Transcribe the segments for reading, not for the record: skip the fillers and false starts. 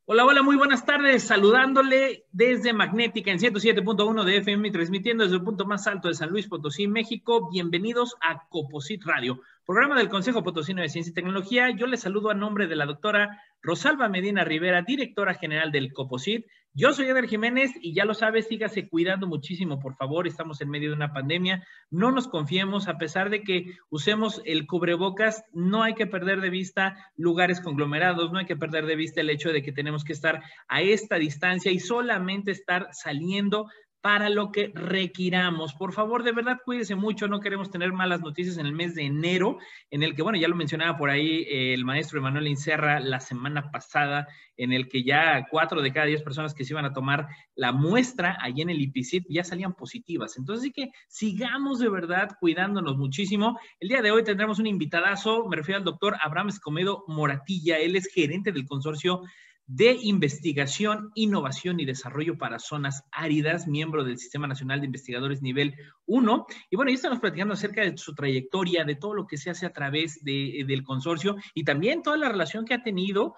Hola, hola, muy buenas tardes. Saludándole desde Magnética en 107.1 de FM y transmitiendo desde el punto más alto de San Luis Potosí, México. Bienvenidos a Coposit Radio, programa del Consejo Potosino de Ciencia y Tecnología. Yo les saludo a nombre de la doctora Rosalba Medina Rivera, directora general del Coposit. Yo soy Eder Jiménez y ya lo sabes, sígase cuidando muchísimo, por favor. Estamos en medio de una pandemia. No nos confiemos, a pesar de que usemos el cubrebocas, no hay que perder de vista lugares conglomerados, no hay que perder de vista el hecho de que tenemos que estar a esta distancia y solamente estar saliendo para lo que requiramos. Por favor, de verdad, cuídese mucho. No queremos tener malas noticias en el mes de enero, en el que, bueno, ya lo mencionaba por ahí el maestro Emanuel Inserra la semana pasada, en el que ya 4 de cada 10 personas que se iban a tomar la muestra allí en el IPICIT ya salían positivas. Entonces, sí que sigamos de verdad cuidándonos muchísimo. El día de hoy tendremos un invitadazo, me refiero al doctor Abraham Escobedo Moratilla. Él es gerente del consorcio de Investigación, Innovación y Desarrollo para Zonas Áridas, miembro del Sistema Nacional de Investigadores Nivel 1. Y bueno, ya estamos platicando acerca de su trayectoria, de todo lo que se hace a través del consorcio y también toda la relación que ha tenido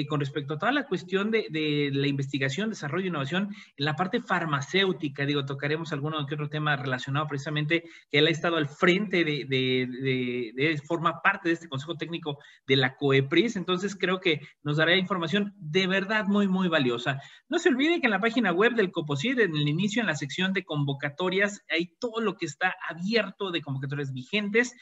con respecto a toda la cuestión de la investigación, desarrollo e innovación en la parte farmacéutica. Digo, tocaremos alguno que otro tema relacionado precisamente que él ha estado al frente forma parte de este Consejo Técnico de la COEPRIS. Entonces creo que nos dará información de verdad muy, muy valiosa. No se olvide que en la página web del Coposit, en el inicio, en la sección de convocatorias, hay todo lo que está abierto de convocatorias vigentes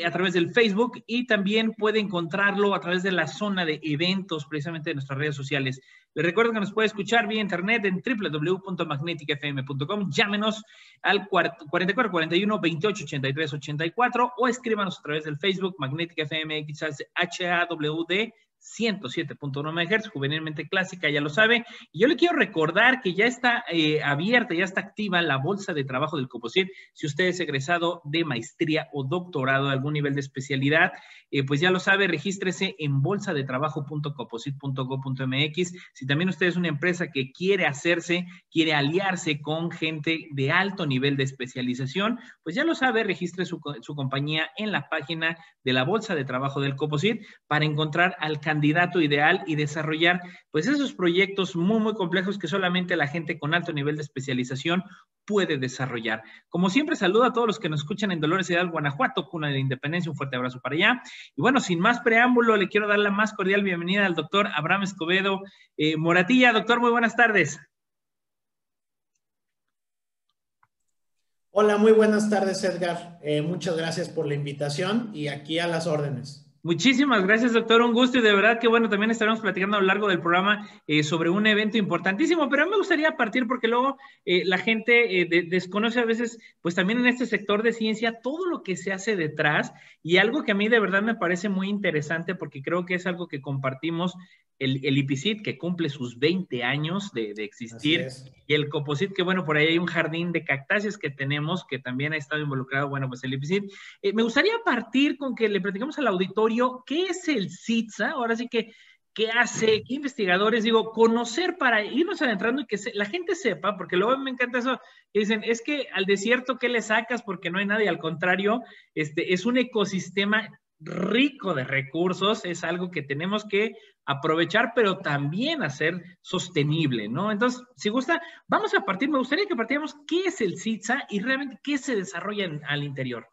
a través del Facebook, y también puede encontrarlo a través de la zona de eventos, precisamente de nuestras redes sociales. Les recuerdo que nos puede escuchar vía internet en www.magneticafm.com. Llámenos al 44 41 28 83 84 o escríbanos a través del Facebook Magnética FM HAWD 107.1 MHz, juvenilmente clásica, ya lo sabe. Y yo le quiero recordar que ya está abierta, ya está activa la bolsa de trabajo del Coposit. Si usted es egresado de maestría o doctorado de algún nivel de especialidad, pues ya lo sabe, regístrese en bolsadetrabajo.coposit.go.mx. Si también usted es una empresa que quiere aliarse con gente de alto nivel de especialización, pues ya lo sabe, registre su compañía en la página de la bolsa de trabajo del Coposit para encontrar al candidato ideal y desarrollar pues esos proyectos muy, muy complejos que solamente la gente con alto nivel de especialización puede desarrollar. Como siempre, saludo a todos los que nos escuchan en Dolores Hidalgo, Guanajuato, cuna de la independencia. Un fuerte abrazo para allá. Y bueno, sin más preámbulo, le quiero dar la más cordial bienvenida al doctor Abraham Escobedo Moratilla. Doctor, muy buenas tardes. Hola, muy buenas tardes, Edgar. Muchas gracias por la invitación y aquí a las órdenes. Muchísimas gracias, doctor. Un gusto, y de verdad que bueno, también estaremos platicando a lo largo del programa sobre un evento importantísimo, pero me gustaría partir porque luego la gente desconoce a veces, pues también en este sector de ciencia, todo lo que se hace detrás, y algo que a mí de verdad me parece muy interesante porque creo que es algo que compartimos el IPICIT, que cumple sus 20 años de existir, y el Coposit, que bueno, por ahí hay un jardín de cactáceas que tenemos, que también ha estado involucrado, bueno, pues el IPICIT. Me gustaría partir con que le platicamos al auditorio qué es el CITSA, ahora sí que qué hace, qué investigadores, digo, conocer para irnos adentrando y que la gente sepa, porque luego me encanta eso, que dicen, es que al desierto, ¿qué le sacas? Porque no hay nadie, al contrario, es un ecosistema rico de recursos, es algo que tenemos que aprovechar, pero también hacer sostenible, ¿no? Entonces, si gusta, vamos a partir, me gustaría que partiéramos qué es el CITSA y realmente qué se desarrolla al interior.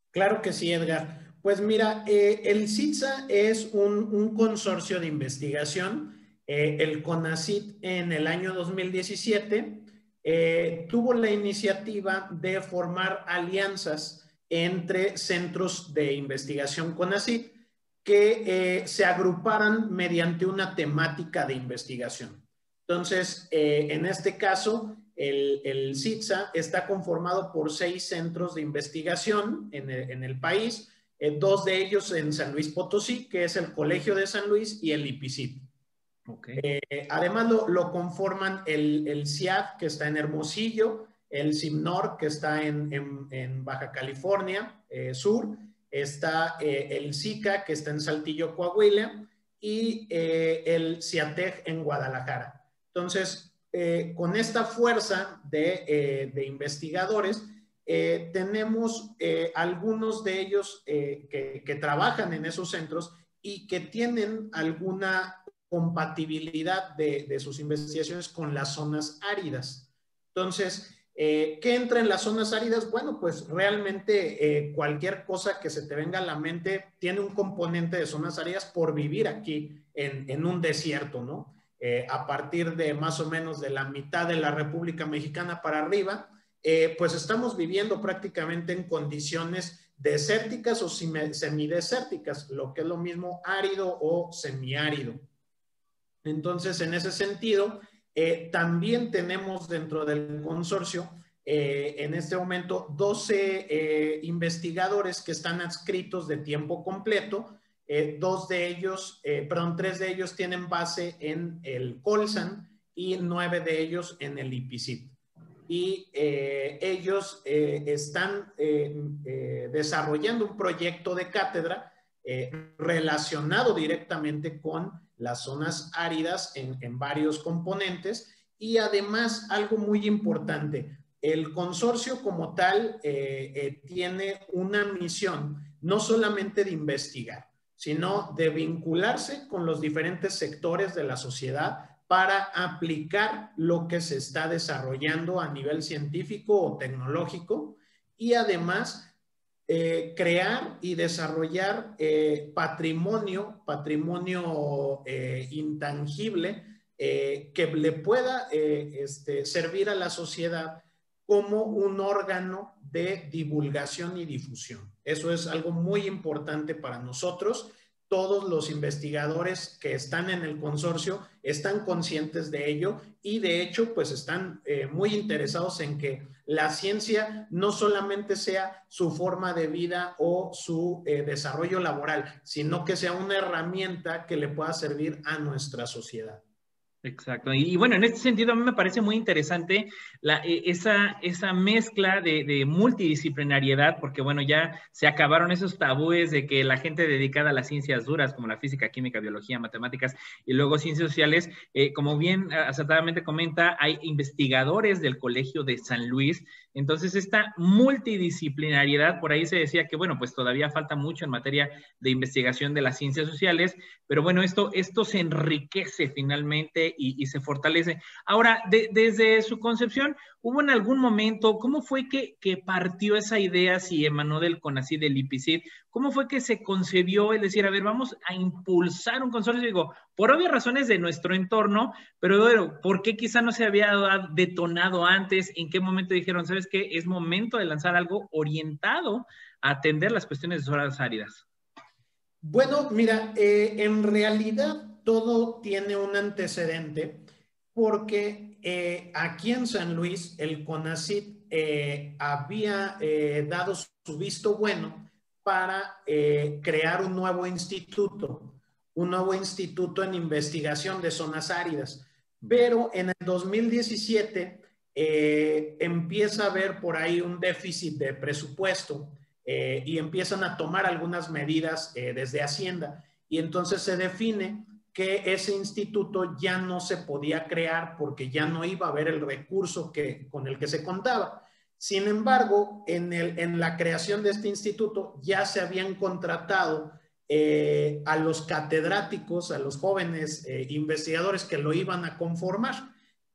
Claro que sí, Edgar. Pues mira, el CITSA es un consorcio de investigación. El CONACYT en el año 2017 tuvo la iniciativa de formar alianzas entre centros de investigación CONACYT que se agruparan mediante una temática de investigación. Entonces, en este caso, el CITSA está conformado por 6 centros de investigación en el país, 2 de ellos en San Luis Potosí, que es el Colegio de San Luis, y el IPICIT. Okay. Además lo conforman el CIAD, que está en Hermosillo, el CIMNOR, que está en Baja California Sur, está el SICA, que está en Saltillo, Coahuila, y el CIATEG en Guadalajara. Entonces, con esta fuerza de investigadores, tenemos algunos de ellos que trabajan en esos centros y que tienen alguna compatibilidad de sus investigaciones con las zonas áridas. Entonces, ¿qué entra en las zonas áridas? Bueno, pues realmente cualquier cosa que se te venga a la mente tiene un componente de zonas áridas por vivir aquí en un desierto, ¿no? A partir de más o menos de la mitad de la República Mexicana para arriba, pues estamos viviendo prácticamente en condiciones desérticas o semidesérticas, lo que es lo mismo árido o semiárido. Entonces, en ese sentido, también tenemos dentro del consorcio en este momento 12 investigadores que están adscritos de tiempo completo. Tres de ellos tienen base en el Colsan y 9 de ellos en el IPICIT. Y ellos están desarrollando un proyecto de cátedra relacionado directamente con las zonas áridas en varios componentes. Y además, algo muy importante, el consorcio como tal tiene una misión no solamente de investigar, sino de vincularse con los diferentes sectores de la sociedad para aplicar lo que se está desarrollando a nivel científico o tecnológico y además crear y desarrollar patrimonio intangible que le pueda servir a la sociedad como un órgano de divulgación y difusión. Eso es algo muy importante para nosotros. Todos los investigadores que están en el consorcio están conscientes de ello y de hecho pues están muy interesados en que la ciencia no solamente sea su forma de vida o su desarrollo laboral, sino que sea una herramienta que le pueda servir a nuestra sociedad. Exacto. Y bueno, en este sentido a mí me parece muy interesante esa mezcla de multidisciplinariedad, porque bueno, ya se acabaron esos tabúes de que la gente dedicada a las ciencias duras, como la física, química, biología, matemáticas y luego ciencias sociales, como bien acertadamente comenta, hay investigadores del Colegio de San Luis. Entonces, esta multidisciplinariedad, por ahí se decía que, bueno, pues todavía falta mucho en materia de investigación de las ciencias sociales, pero bueno, esto se enriquece finalmente y se fortalece. Ahora, desde su concepción, ¿hubo en algún momento, cómo fue que partió esa idea, si emanó del CONACYT, del IPICIT? ¿Cómo fue que se concebió el decir, a ver, vamos a impulsar un consorcio? Digo, por obvias razones de nuestro entorno, pero bueno, ¿por qué quizá no se había detonado antes? ¿En qué momento dijeron, sabes qué, es momento de lanzar algo orientado a atender las cuestiones de zonas áridas? Bueno, mira, en realidad todo tiene un antecedente porque aquí en San Luis el CONACYT había dado su visto bueno para crear un nuevo instituto en investigación de zonas áridas. Pero en el 2017 empieza a haber por ahí un déficit de presupuesto y empiezan a tomar algunas medidas desde Hacienda. Y entonces se define que ese instituto ya no se podía crear porque ya no iba a haber el recurso con el que se contaba. Sin embargo, en la creación de este instituto ya se habían contratado a los catedráticos, a los jóvenes investigadores que lo iban a conformar.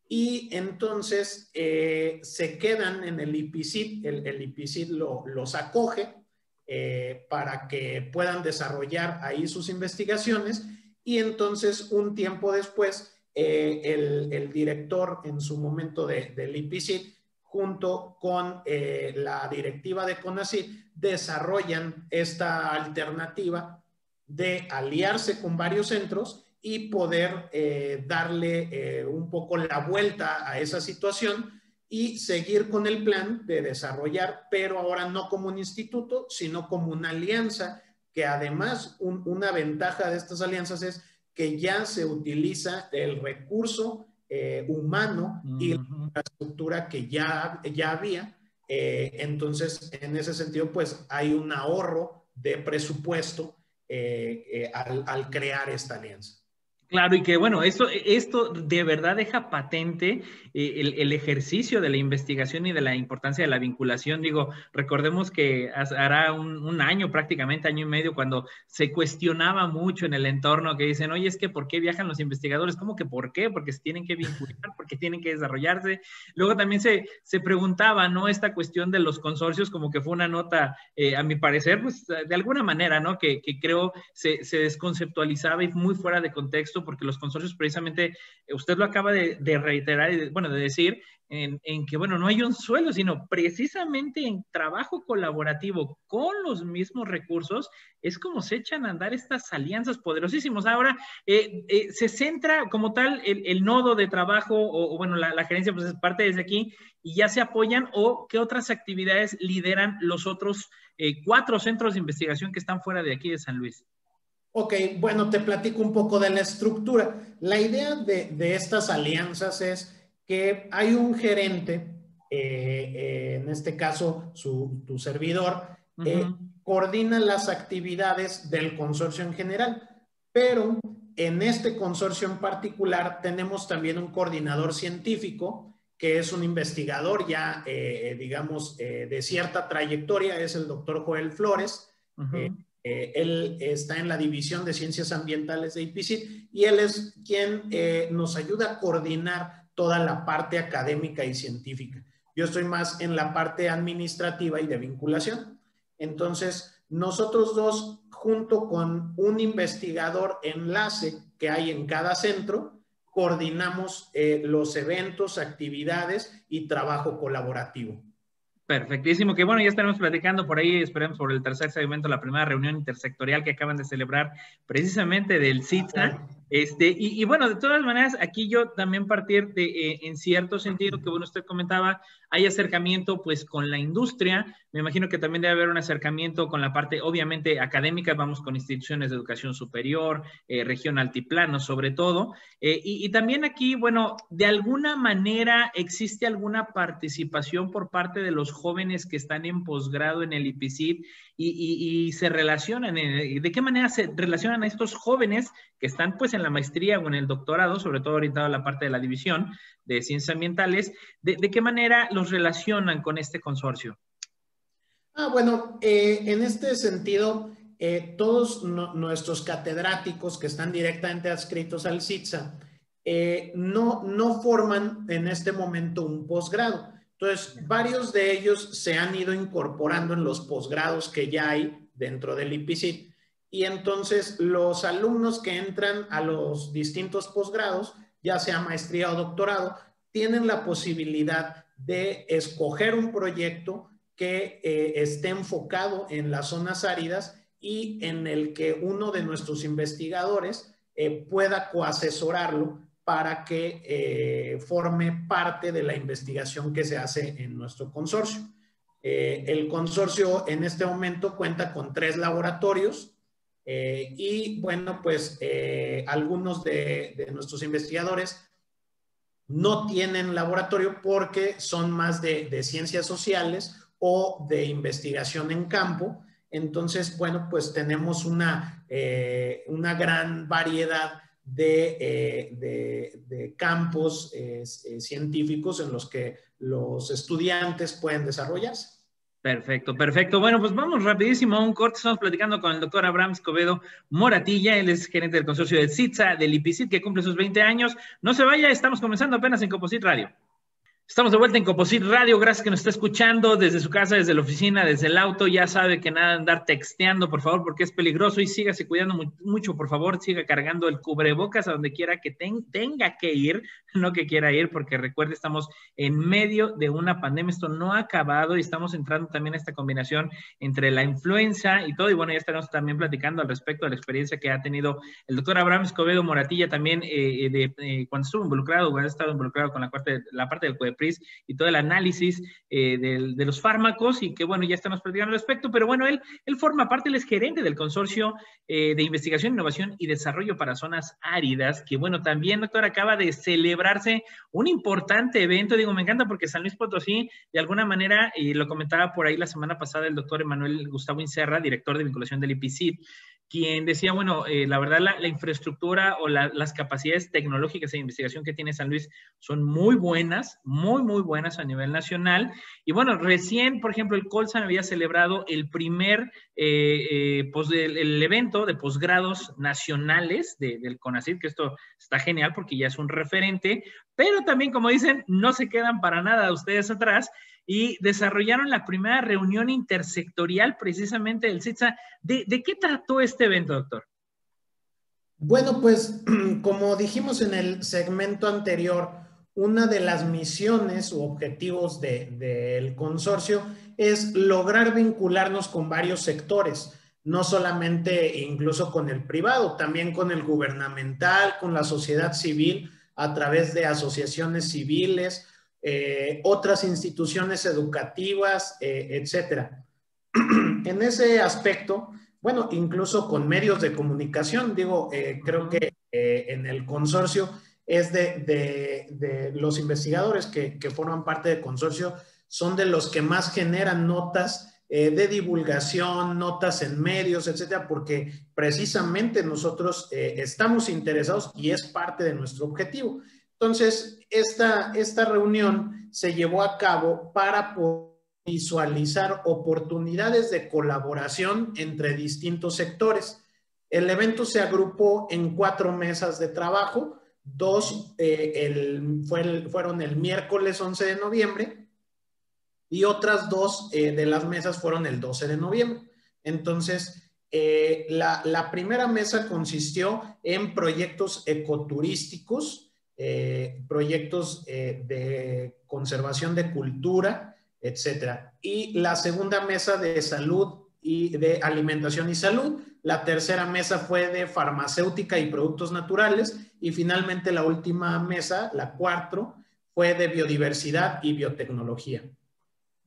Y entonces se quedan en el IPICIT, el IPICIT los acoge para que puedan desarrollar ahí sus investigaciones y entonces un tiempo después el director en su momento del IPICIT junto con la directiva de CONACYT desarrollan esta alternativa de aliarse con varios centros y poder darle un poco la vuelta a esa situación y seguir con el plan de desarrollar, pero ahora no como un instituto, sino como una alianza, que además una ventaja de estas alianzas es que ya se utiliza el recurso humano y la infraestructura que ya había. Entonces, en ese sentido, pues hay un ahorro de presupuesto al crear esta alianza. Claro, y que bueno, esto de verdad deja patente el ejercicio de la investigación y de la importancia de la vinculación. Digo, recordemos que hará un año, prácticamente año y medio, cuando se cuestionaba mucho en el entorno que dicen, oye, es que ¿por qué viajan los investigadores? ¿Cómo que por qué? Porque se tienen que vincular, porque tienen que desarrollarse. Luego también se preguntaba, ¿no? Esta cuestión de los consorcios, como que fue una nota, a mi parecer, pues de alguna manera, ¿no? Que creo se desconceptualizaba y muy fuera de contexto, porque los consorcios precisamente, usted lo acaba de reiterar y bueno, de decir, en que, bueno, no hay un suelo, sino precisamente en trabajo colaborativo con los mismos recursos, es como se echan a andar estas alianzas poderosísimas. Ahora, se centra como tal el nodo de trabajo, o bueno, la gerencia pues es parte desde aquí, y ya se apoyan, o qué otras actividades lideran los otros 4 centros de investigación que están fuera de aquí de San Luis. Ok, bueno, te platico un poco de la estructura. La idea de estas alianzas es que hay un gerente, en este caso tu servidor, coordina las actividades del consorcio en general, pero en este consorcio en particular tenemos también un coordinador científico que es un investigador ya, digamos, de cierta trayectoria, es el doctor Joel Flores. Él está en la División de Ciencias Ambientales de IPICIT y él es quien nos ayuda a coordinar toda la parte académica y científica. Yo estoy más en la parte administrativa y de vinculación. Entonces, nosotros dos, junto con un investigador enlace que hay en cada centro, coordinamos los eventos, actividades y trabajo colaborativo. Perfectísimo, que bueno, ya estaremos platicando por ahí, esperemos por el tercer segmento, la primera reunión intersectorial que acaban de celebrar precisamente del CITSA. Y bueno, de todas maneras, aquí yo también partir de, en cierto sentido, que bueno, usted comentaba, hay acercamiento pues con la industria, me imagino que también debe haber un acercamiento con la parte, obviamente, académica, vamos con instituciones de educación superior, región altiplano sobre todo, y también aquí, bueno, de alguna manera existe alguna participación por parte de los jóvenes que están en posgrado en el IPICIT y se relacionan, ¿de qué manera se relacionan a estos jóvenes que están pues en la maestría o en el doctorado, sobre todo orientado a la parte de la división de ciencias ambientales, de qué manera los relacionan con este consorcio? Bueno, en este sentido, todos nuestros catedráticos que están directamente adscritos al CITSA no forman en este momento un posgrado. Entonces, varios de ellos se han ido incorporando en los posgrados que ya hay dentro del IPICIT. Y entonces los alumnos que entran a los distintos posgrados, ya sea maestría o doctorado, tienen la posibilidad de escoger un proyecto que esté enfocado en las zonas áridas y en el que uno de nuestros investigadores pueda coasesorarlo para que forme parte de la investigación que se hace en nuestro consorcio. El consorcio en este momento cuenta con 3 laboratorios y bueno, pues algunos de nuestros investigadores no tienen laboratorio porque son más de ciencias sociales o de investigación en campo. Entonces, bueno, pues tenemos una gran variedad de campos científicos en los que los estudiantes pueden desarrollarse. Perfecto, perfecto. Bueno, pues vamos rapidísimo a un corte. Estamos platicando con el doctor Abraham Escobedo Moratilla. Él es gerente del consorcio del CITSA, del IPICIT, que cumple sus 20 años. No se vaya, estamos comenzando apenas en Composite Radio. Estamos de vuelta en Composite Radio, gracias que nos está escuchando desde su casa, desde la oficina, desde el auto. Ya sabe que nada de andar texteando, por favor, porque es peligroso, y sígase cuidando mucho, por favor, siga cargando el cubrebocas a donde quiera que tenga que ir, no que quiera ir, porque recuerde, estamos en medio de una pandemia, esto no ha acabado y estamos entrando también a esta combinación entre la influenza y todo, y bueno, ya estaremos también platicando al respecto de la experiencia que ha tenido el doctor Abraham Escobedo Moratilla también cuando estuvo involucrado, cuando ha estado involucrado con la parte del COEPRIS y todo el análisis de los fármacos, y que bueno, ya estamos platicando al respecto, pero bueno, él forma parte, él es gerente del consorcio de investigación, innovación y desarrollo para zonas áridas, que bueno, también, doctor, acaba de celebrarse un importante evento. Digo, me encanta porque San Luis Potosí, de alguna manera, y lo comentaba por ahí la semana pasada el doctor Emanuel Gustavo Inserra, director de vinculación del IPICIT, quien decía, bueno, la verdad la infraestructura o las capacidades tecnológicas de investigación que tiene San Luis son muy buenas, muy buenas a nivel nacional. Y bueno, recién, por ejemplo, el Colsan había celebrado el primer el evento de posgrados nacionales del CONACYT, que esto está genial porque ya es un referente, pero también, como dicen, no se quedan para nada ustedes atrás, y desarrollaron la primera reunión intersectorial precisamente del CITSA. ¿De qué trató este evento, doctor? Bueno, pues como dijimos en el segmento anterior, una de las misiones u objetivos del consorcio es lograr vincularnos con varios sectores, no solamente incluso con el privado, también con el gubernamental, con la sociedad civil, a través de asociaciones civiles, otras instituciones educativas, etcétera. En ese aspecto, bueno, incluso con medios de comunicación, digo, creo que en el consorcio es de los investigadores que forman parte del consorcio, son de los que más generan notas de divulgación, notas en medios, etcétera, porque precisamente nosotros estamos interesados y es parte de nuestro objetivo. Entonces, esta reunión se llevó a cabo para poder visualizar oportunidades de colaboración entre distintos sectores. El evento se agrupó en 4 mesas de trabajo, fueron el miércoles 11 de noviembre y otras 2 de las mesas fueron el 12 de noviembre. Entonces, la primera mesa consistió en proyectos ecoturísticos, proyectos de conservación de cultura, etcétera. Y la segunda mesa de salud y de alimentación y salud. La tercera mesa fue de farmacéutica y productos naturales. Y finalmente la última mesa, la 4, fue de biodiversidad y biotecnología.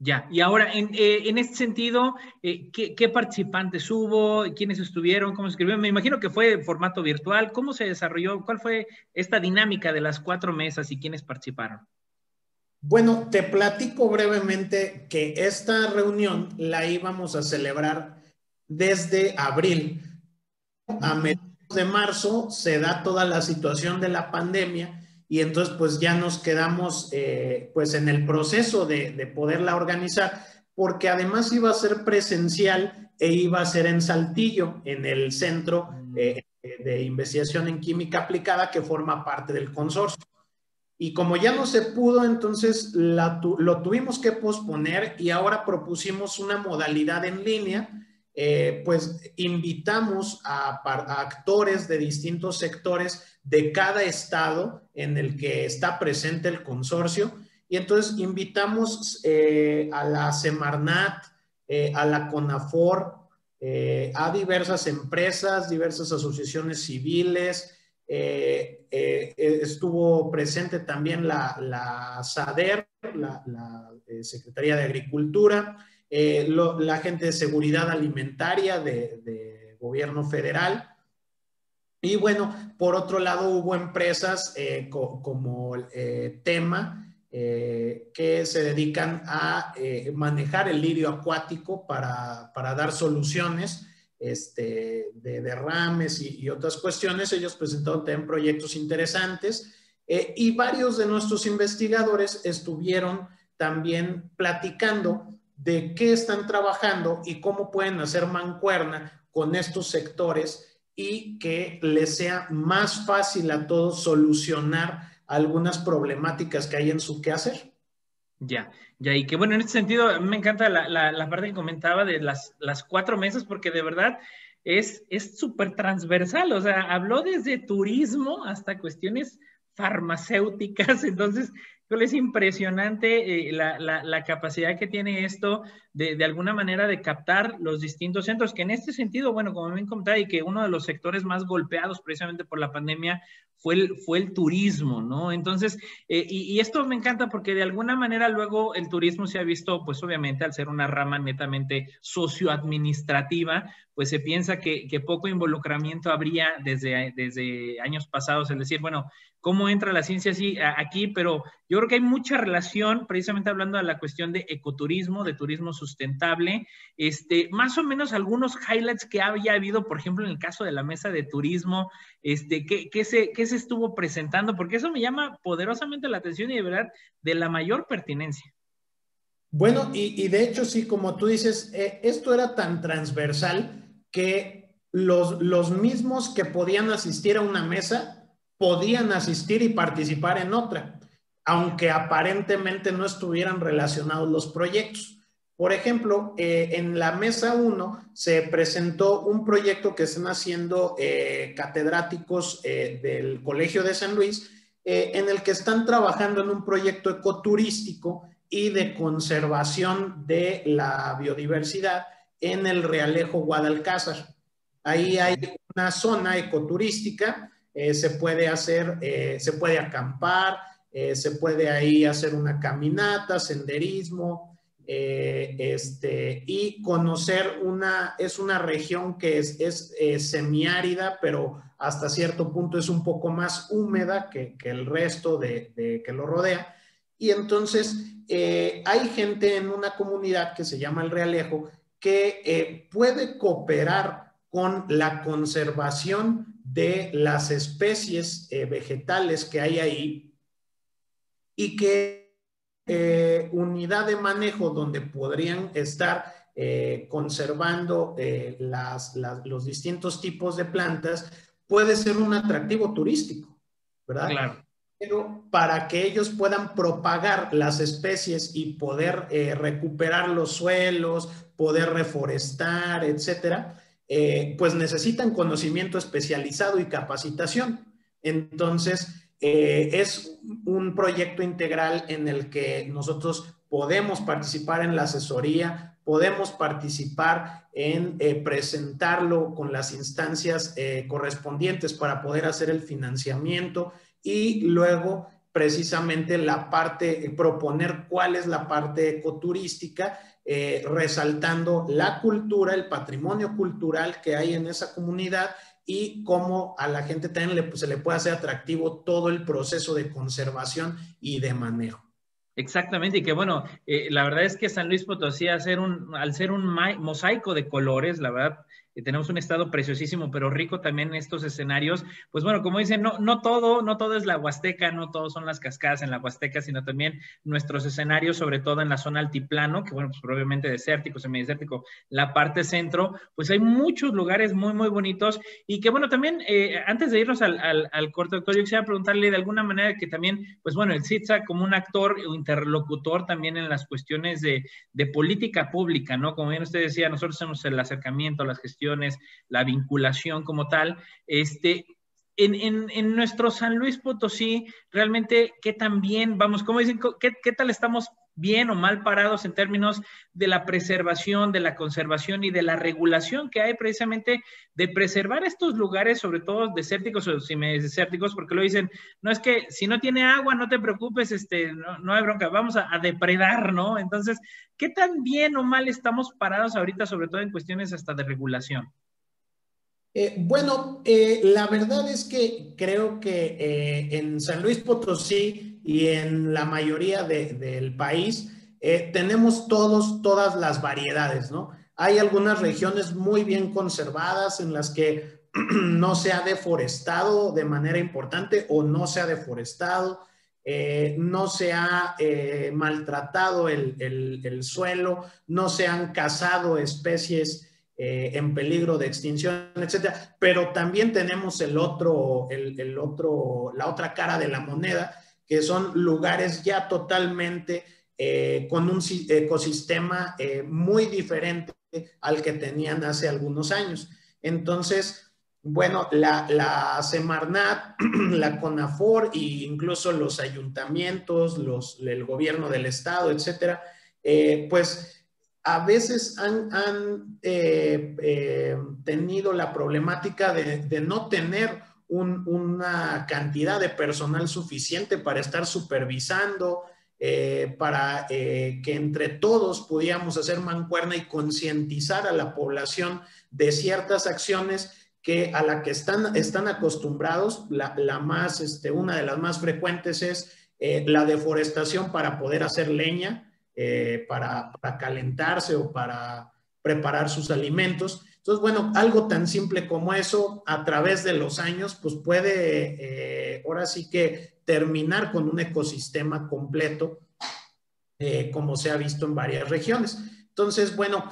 Ya, y ahora, en este sentido, ¿qué participantes hubo? ¿Quiénes estuvieron? ¿Cómo se escribieron? Me imagino que fue en formato virtual. ¿Cómo se desarrolló? ¿Cuál fue esta dinámica de las 4 mesas y quiénes participaron? Bueno, te platico brevemente que esta reunión la íbamos a celebrar desde abril. A mediados de marzo se da toda la situación de la pandemia y entonces pues ya nos quedamos pues en el proceso de poderla organizar, porque además iba a ser presencial e iba a ser en Saltillo, en el Centro de Investigación en Química Aplicada que forma parte del consorcio. Y como ya no se pudo, entonces lo tuvimos que posponer y ahora propusimos una modalidad en línea. Pues invitamos a actores de distintos sectores de cada estado en el que está presente el consorcio. Y entonces invitamos a la Semarnat, a la CONAFOR, a diversas empresas, diversas asociaciones civiles. Estuvo presente también la SADER, la Secretaría de Agricultura, la gente de seguridad alimentaria de gobierno federal. Y bueno, por otro lado hubo empresas como Tema, que se dedican a manejar el lirio acuático para dar soluciones de derrames y otras cuestiones. Ellos presentaron también proyectos interesantes y varios de nuestros investigadores estuvieron también platicando de qué están trabajando y cómo pueden hacer mancuerna con estos sectores y que les sea más fácil a todos solucionar algunas problemáticas que hay en su quehacer. Ya, y que bueno, en este sentido, me encanta la parte que comentaba de las 4 mesas, porque de verdad es súper transversal, o sea, habló desde turismo hasta cuestiones farmacéuticas, entonces, es impresionante la capacidad que tiene esto de alguna manera de captar los distintos centros, que en este sentido, bueno, como bien comentaba, y que uno de los sectores más golpeados precisamente por la pandemia fue el turismo, ¿no? Entonces, y esto me encanta porque de alguna manera luego el turismo se ha visto, pues obviamente al ser una rama netamente socioadministrativa, pues se piensa que poco involucramiento habría desde años pasados, es decir, bueno, ¿cómo entra la ciencia aquí? Pero yo creo que hay mucha relación, precisamente hablando de la cuestión de ecoturismo, de turismo sustentable, más o menos algunos highlights que había habido, por ejemplo, en el caso de la mesa de turismo, ¿qué se estuvo presentando? Porque eso me llama poderosamente la atención y de verdad de la mayor pertinencia. Bueno, y de hecho, sí, como tú dices, esto era tan transversal que los mismos que podían asistir a una mesa podían asistir y participar en otra, aunque aparentemente no estuvieran relacionados los proyectos. Por ejemplo, en la mesa 1 se presentó un proyecto que están haciendo catedráticos del Colegio de San Luis, en el que están trabajando en un proyecto ecoturístico y de conservación de la biodiversidad en el Realejo Guadalcázar. Ahí hay una zona ecoturística, se puede hacer, se puede acampar, se puede ahí hacer una caminata, senderismo, y conocer es una región que es semiárida, pero hasta cierto punto es un poco más húmeda que el resto que lo rodea. Y entonces hay gente en una comunidad que se llama El Realejo que puede cooperar con la conservación de las especies vegetales que hay ahí y que unidad de manejo donde podrían estar conservando los distintos tipos de plantas puede ser un atractivo turístico, ¿verdad? Claro. Pero para que ellos puedan propagar las especies y poder recuperar los suelos, poder reforestar, etcétera, pues necesitan conocimiento especializado y capacitación. Entonces, es un proyecto integral en el que nosotros podemos participar en la asesoría, podemos participar en presentarlo con las instancias correspondientes para poder hacer el financiamiento y luego precisamente la parte, proponer cuál es la parte ecoturística, resaltando la cultura, el patrimonio cultural que hay en esa comunidad y cómo a la gente también se le puede hacer atractivo todo el proceso de conservación y de manejo. Exactamente, y que bueno, la verdad es que San Luis Potosí, al ser un mosaico de colores, la verdad, tenemos un estado preciosísimo, pero rico también en estos escenarios. Pues bueno, como dicen, no todo es la Huasteca, no todos son las cascadas en la Huasteca, sino también nuestros escenarios, sobre todo en la zona altiplano, que bueno, pues probablemente desértico, semidesértico, la parte centro, pues hay muchos lugares muy, muy bonitos y que bueno, también antes de irnos al corte, doctor, yo quisiera preguntarle de alguna manera que también, pues bueno, el CITSA como un actor o interlocutor también en las cuestiones de política pública, ¿no? Como bien usted decía, nosotros hacemos el acercamiento, las gestiones, la vinculación como tal, en nuestro San Luis Potosí, realmente, ¿qué tan bien vamos? ¿Cómo dicen? ¿Qué tal estamos bien o mal parados en términos de la preservación, de la conservación y de la regulación que hay precisamente de preservar estos lugares, sobre todo desérticos o semidesérticos, porque lo dicen, no es que si no tiene agua, no te preocupes, no hay bronca, vamos a depredar, ¿no? Entonces, ¿qué tan bien o mal estamos parados ahorita, sobre todo en cuestiones hasta de regulación? Bueno, la verdad es que creo que en San Luis Potosí y en la mayoría del país tenemos todas las variedades, ¿no? Hay algunas regiones muy bien conservadas en las que no se ha deforestado de manera importante o no se ha deforestado, no se ha maltratado el suelo, no se han cazado especies en peligro de extinción, etcétera. Pero también tenemos la otra cara de la moneda, que son lugares ya totalmente con un ecosistema muy diferente al que tenían hace algunos años. Entonces, bueno, la Semarnat, la CONAFOR e incluso los ayuntamientos, el gobierno del estado, etcétera, pues a veces han tenido la problemática de no tener una cantidad de personal suficiente para estar supervisando, para que entre todos pudiéramos hacer mancuerna y concientizar a la población de ciertas acciones a la que están acostumbrados. Una de las más frecuentes es la deforestación para poder hacer leña, para calentarse o para preparar sus alimentos. Entonces, bueno, algo tan simple como eso, a través de los años, pues puede ahora sí que terminar con un ecosistema completo, como se ha visto en varias regiones. Entonces, bueno,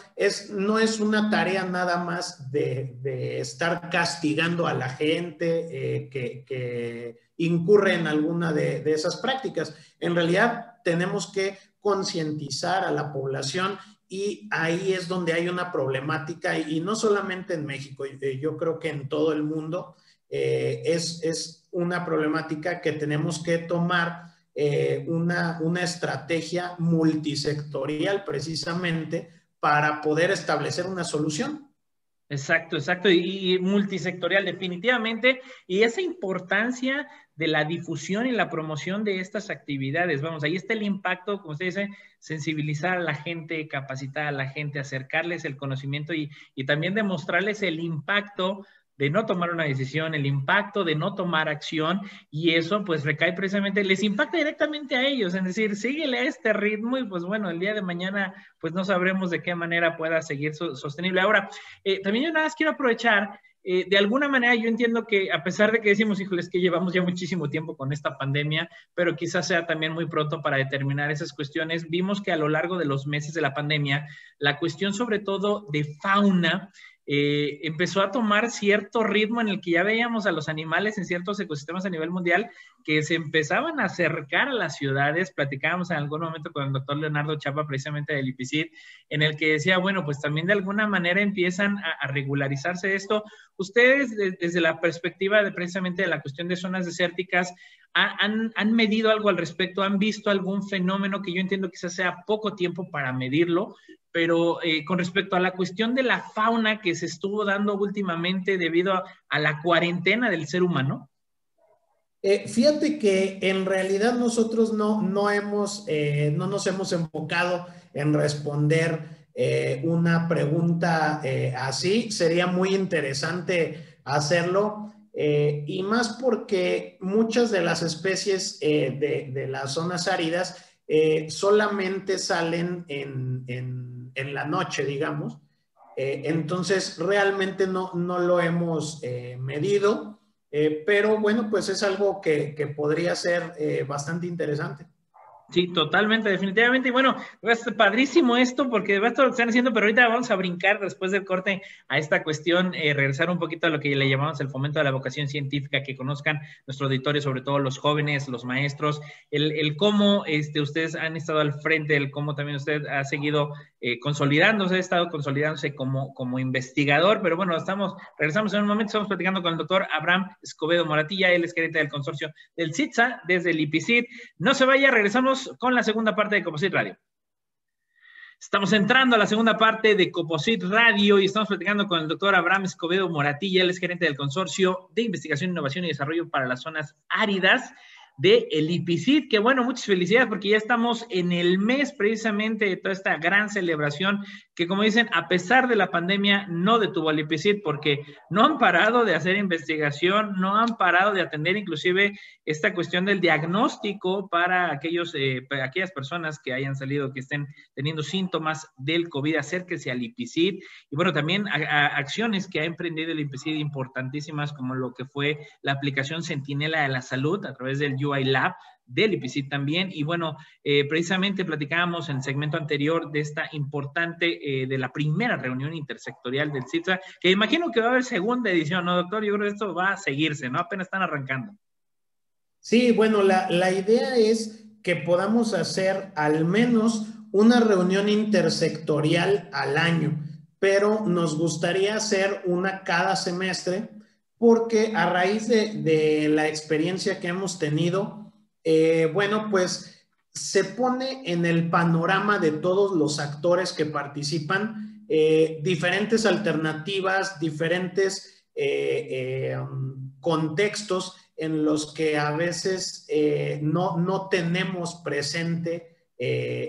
no es una tarea nada más de estar castigando a la gente que incurre en alguna de esas prácticas. En realidad, tenemos que concientizar a la población, y ahí es donde hay una problemática, y no solamente en México, yo creo que en todo el mundo es una problemática que tenemos que tomar una estrategia multisectorial precisamente para poder establecer una solución. Exacto, exacto, y multisectorial definitivamente, y esa importancia de la difusión y la promoción de estas actividades. Vamos, ahí está el impacto, como usted dice, sensibilizar a la gente, capacitar a la gente, acercarles el conocimiento y también demostrarles el impacto de no tomar una decisión, el impacto de no tomar acción, y eso pues recae precisamente, les impacta directamente a ellos, es decir, síguele a este ritmo y pues bueno, el día de mañana pues no sabremos de qué manera pueda seguir sostenible. Ahora, también yo nada más quiero aprovechar, de alguna manera yo entiendo que a pesar de que decimos, híjoles, que llevamos ya muchísimo tiempo con esta pandemia, pero quizás sea también muy pronto para determinar esas cuestiones, vimos que a lo largo de los meses de la pandemia, la cuestión sobre todo de fauna, empezó a tomar cierto ritmo en el que ya veíamos a los animales en ciertos ecosistemas a nivel mundial que se empezaban a acercar a las ciudades. Platicábamos en algún momento con el doctor Leonardo Chapa precisamente del IPCID, en el que decía, bueno, pues también de alguna manera empiezan a regularizarse esto. Ustedes, desde la perspectiva de precisamente de la cuestión de zonas desérticas, ¿han medido algo al respecto? ¿Han visto algún fenómeno que yo entiendo quizás sea poco tiempo para medirlo? Pero con respecto a la cuestión de la fauna que se estuvo dando últimamente debido a la cuarentena del ser humano. Fíjate que en realidad nosotros no nos hemos enfocado en responder una pregunta así. Sería muy interesante hacerlo, y más porque muchas de las especies de las zonas áridas solamente salen en la noche, digamos. Entonces, realmente no lo hemos medido, pero bueno, pues es algo que podría ser bastante interesante. Sí, totalmente, definitivamente. Y bueno, es padrísimo esto porque va a estar lo que están haciendo, pero ahorita vamos a brincar después del corte a esta cuestión, regresar un poquito a lo que le llamamos el fomento de la vocación científica, que conozcan nuestro auditorio, sobre todo los jóvenes, los maestros, el cómo ustedes han estado al frente, el cómo también usted ha seguido consolidándose, ha estado consolidándose como investigador. Pero bueno, regresamos en un momento, estamos platicando con el doctor Abraham Escobedo Moratilla, él es gerente del consorcio del CITSA desde el IPCID. No se vaya, regresamos con la segunda parte de Coposit Radio. Estamos entrando a la segunda parte de Coposit Radio y estamos platicando con el doctor Abraham Escobedo Moratilla, él es gerente del consorcio de investigación, innovación y desarrollo para las zonas áridas de el IPCID, que bueno, muchas felicidades porque ya estamos en el mes precisamente de toda esta gran celebración que, como dicen, a pesar de la pandemia no detuvo al IPCID porque no han parado de hacer investigación, no han parado de atender inclusive esta cuestión del diagnóstico para aquellas personas que hayan salido, que estén teniendo síntomas del COVID, acérquese al IPCID. Y bueno, también acciones que ha emprendido el IPCID importantísimas, como lo que fue la aplicación Centinela de la Salud a través del UI Lab del IPCID también. Y bueno, precisamente platicábamos en el segmento anterior de esta importante, de la primera reunión intersectorial del CITSA, que imagino que va a haber segunda edición, ¿no, doctor? Yo creo que esto va a seguirse, ¿no? Apenas están arrancando. Sí, bueno, la idea es que podamos hacer al menos una reunión intersectorial al año, pero nos gustaría hacer una cada semestre porque a raíz de la experiencia que hemos tenido, bueno, pues se pone en el panorama de todos los actores que participan diferentes alternativas, diferentes contextos en los que a veces no tenemos presente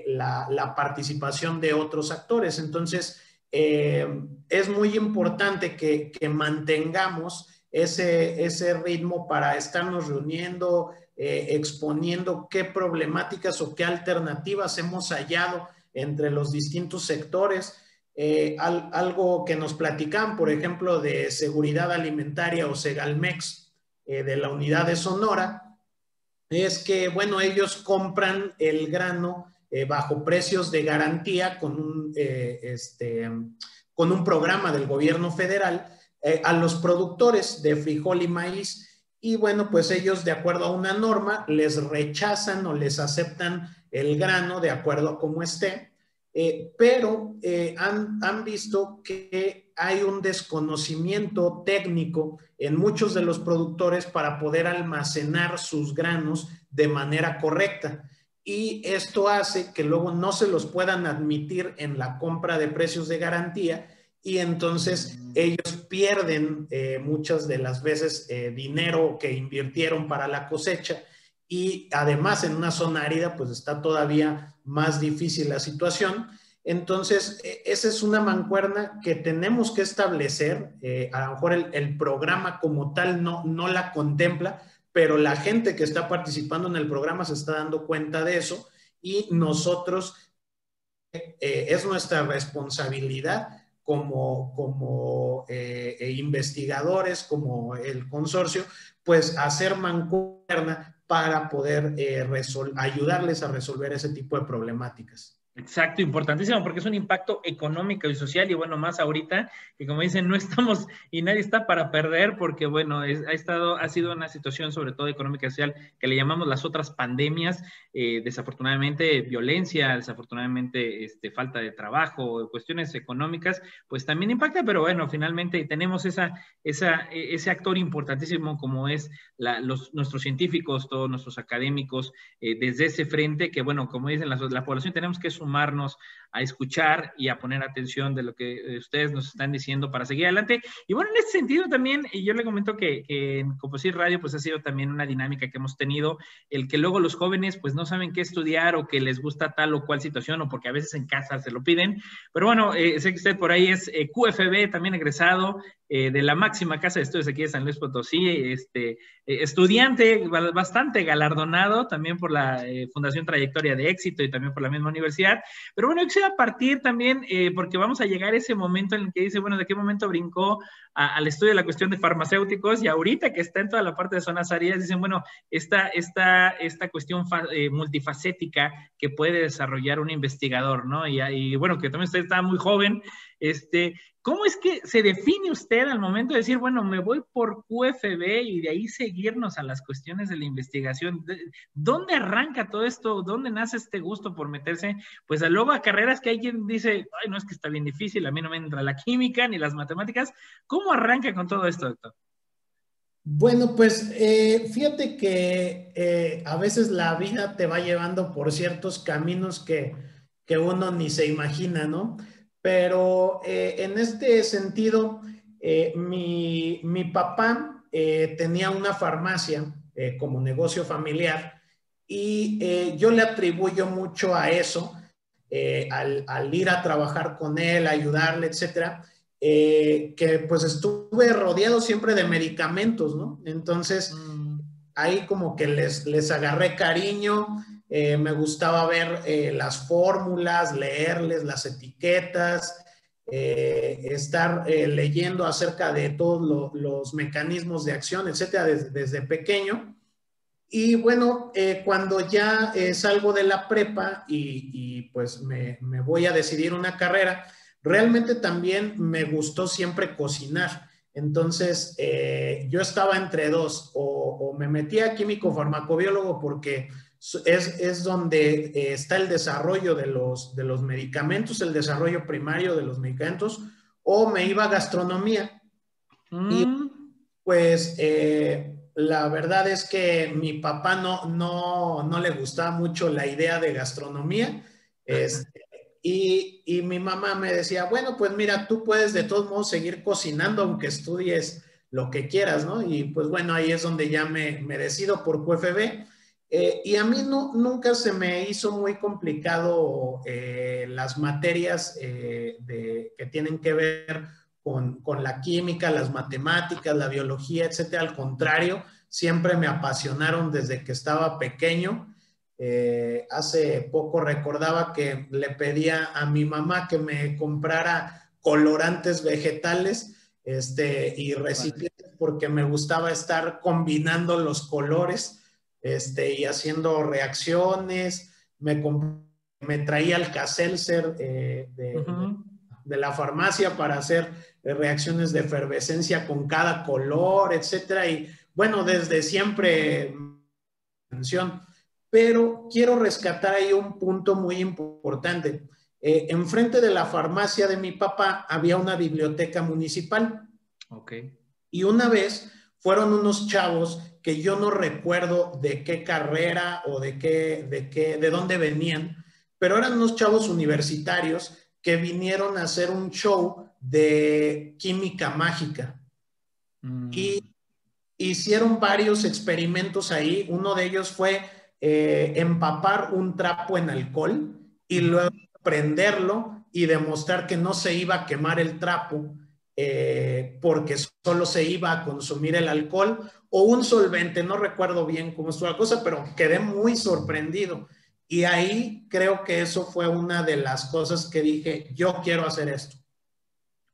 la participación de otros actores. Entonces, es muy importante que mantengamos ese ritmo para estarnos reuniendo, exponiendo qué problemáticas o qué alternativas hemos hallado entre los distintos sectores. Algo que nos platican, por ejemplo, de seguridad alimentaria o Segalmex, de la unidad de Sonora, es que, bueno, ellos compran el grano bajo precios de garantía con un programa del gobierno federal a los productores de frijol y maíz. Y bueno, pues ellos, de acuerdo a una norma, les rechazan o les aceptan el grano de acuerdo a cómo esté, pero han visto que hay un desconocimiento técnico en muchos de los productores para poder almacenar sus granos de manera correcta. Y esto hace que luego no se los puedan admitir en la compra de precios de garantía y entonces ellos pierden muchas de las veces dinero que invirtieron para la cosecha y además en una zona árida pues está todavía más difícil la situación. Entonces, esa es una mancuerna que tenemos que establecer. A lo mejor el programa como tal no la contempla, pero la gente que está participando en el programa se está dando cuenta de eso y nosotros, es nuestra responsabilidad como investigadores, como el consorcio, pues hacer mancuerna para poder ayudarles a resolver ese tipo de problemáticas. Exacto, importantísimo, porque es un impacto económico y social, y bueno, más ahorita, que como dicen, no estamos y nadie está para perder, porque bueno, ha sido una situación sobre todo económica y social que le llamamos las otras pandemias, desafortunadamente violencia, desafortunadamente falta de trabajo, cuestiones económicas, pues también impacta, pero bueno, finalmente tenemos ese actor importantísimo como es nuestros científicos, todos nuestros académicos, desde ese frente, que bueno, como dicen la población, tenemos que sumarnos a escuchar y a poner atención de lo que ustedes nos están diciendo para seguir adelante. Y bueno, en ese sentido también, y yo le comento que en Coposit Radio pues ha sido también una dinámica que hemos tenido, el que luego los jóvenes pues no saben qué estudiar o que les gusta tal o cual situación o porque a veces en casa se lo piden, pero bueno, sé que usted por ahí es QFB, también egresado de la máxima casa de estudios aquí de San Luis Potosí, estudiante bastante galardonado también por la Fundación Trayectoria de Éxito y también por la misma universidad. Pero bueno, yo quisiera partir también, porque vamos a llegar a ese momento en el que dice, bueno, ¿de qué momento brincó al estudio de la cuestión de farmacéuticos? Y ahorita que está en toda la parte de zonas áridas, dicen, bueno, esta cuestión multifacética que puede desarrollar un investigador, ¿no? Y bueno, que también usted está muy joven, ¿cómo es que se define usted al momento de decir, bueno, me voy por QFB y de ahí seguirnos a las cuestiones de la investigación? ¿Dónde arranca todo esto? ¿Dónde nace este gusto por meterse? Pues luego a carreras que hay quien dice, ay, no, es que está bien difícil, a mí no me entra la química ni las matemáticas. ¿Cómo arranca con todo esto, doctor? Bueno, pues fíjate que a veces la vida te va llevando por ciertos caminos que uno ni se imagina, ¿no? Pero en este sentido, mi papá tenía una farmacia como negocio familiar y yo le atribuyo mucho a eso, al ir a trabajar con él, ayudarle, etcétera, que pues estuve rodeado siempre de medicamentos, ¿no? Entonces, ahí como que les agarré cariño, me gustaba ver las fórmulas, leerles las etiquetas, estar leyendo acerca de todos los mecanismos de acción, etcétera, desde pequeño. Y bueno, cuando ya salgo de la prepa y pues me voy a decidir una carrera, realmente también me gustó siempre cocinar. Entonces, yo estaba entre dos, o me metía a químico farmacobiólogo porque es donde está el desarrollo de los medicamentos, el desarrollo primario de los medicamentos, o me iba a gastronomía. Y pues la verdad es que mi papá no le gustaba mucho la idea de gastronomía. Y mi mamá me decía, bueno, pues mira, tú puedes de todos modos seguir cocinando aunque estudies lo que quieras, ¿no? Y pues bueno, ahí es donde ya me decido por QFB. Y a mí nunca se me hizo muy complicado las materias que tienen que ver con la química, las matemáticas, la biología, etcétera. Al contrario, siempre me apasionaron desde que estaba pequeño. Hace poco recordaba que le pedía a mi mamá que me comprara colorantes vegetales y recipientes porque me gustaba estar combinando los colores y haciendo reacciones. Me traía el Alka-Seltzer de la farmacia para hacer reacciones de efervescencia con cada color, etcétera. Y bueno, desde siempre atención, pero quiero rescatar ahí un punto muy importante. Enfrente de la farmacia de mi papá había una biblioteca municipal. Ok. Y una vez fueron unos chavos que yo no recuerdo de qué carrera o de dónde venían, pero eran unos chavos universitarios que vinieron a hacer un show de química mágica. Y hicieron varios experimentos ahí. Uno de ellos fue empapar un trapo en alcohol y luego prenderlo y demostrar que no se iba a quemar el trapo porque solo se iba a consumir el alcohol o un solvente. No recuerdo bien cómo estuvo la cosa, pero quedé muy sorprendido. Y ahí creo que eso fue una de las cosas que dije, yo quiero hacer esto.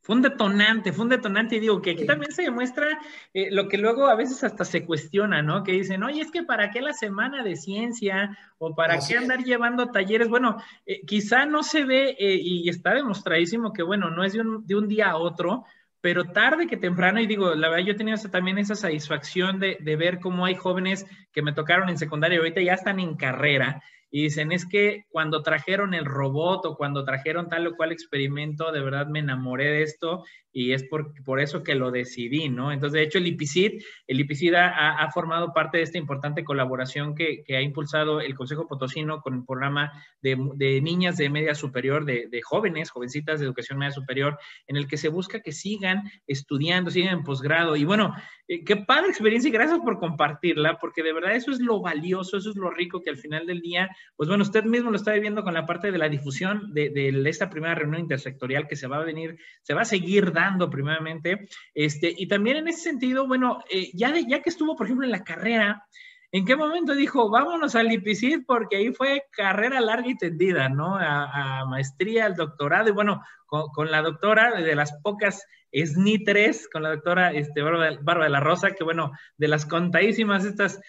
Fue un detonante y digo que aquí también se demuestra lo que luego a veces hasta se cuestiona, ¿no? Que dicen, oye, es que ¿para qué la semana de ciencia? ¿O para qué andar llevando talleres? Bueno, quizá no se ve y está demostradísimo que, bueno, no es de un día a otro, pero tarde que temprano, y digo, la verdad yo he tenido también esa satisfacción de ver cómo hay jóvenes que me tocaron en secundaria y ahorita ya están en carrera, y dicen, es que cuando trajeron el robot o cuando trajeron tal o cual experimento, de verdad me enamoré de esto y es por eso que lo decidí, ¿no? Entonces, de hecho, el IPCID ha formado parte de esta importante colaboración que ha impulsado el Consejo Potosino con el programa de niñas de media superior, de jóvenes, jovencitas de educación media superior, en el que se busca que sigan estudiando, sigan en posgrado. Y bueno, qué padre experiencia y gracias por compartirla, porque de verdad eso es lo valioso, eso es lo rico que al final del día, pues bueno, usted mismo lo está viviendo con la parte de la difusión de esta primera reunión intersectorial que se va a seguir dando primeramente, y también en ese sentido, bueno, ya que estuvo, por ejemplo, en la carrera, ¿en qué momento dijo, vámonos al IPCID? Porque ahí fue carrera larga y tendida, ¿no? A maestría, al doctorado, y bueno, con la doctora de las pocas SNI3, con la doctora Bárbara de la Rosa, que bueno, de las contadísimas estas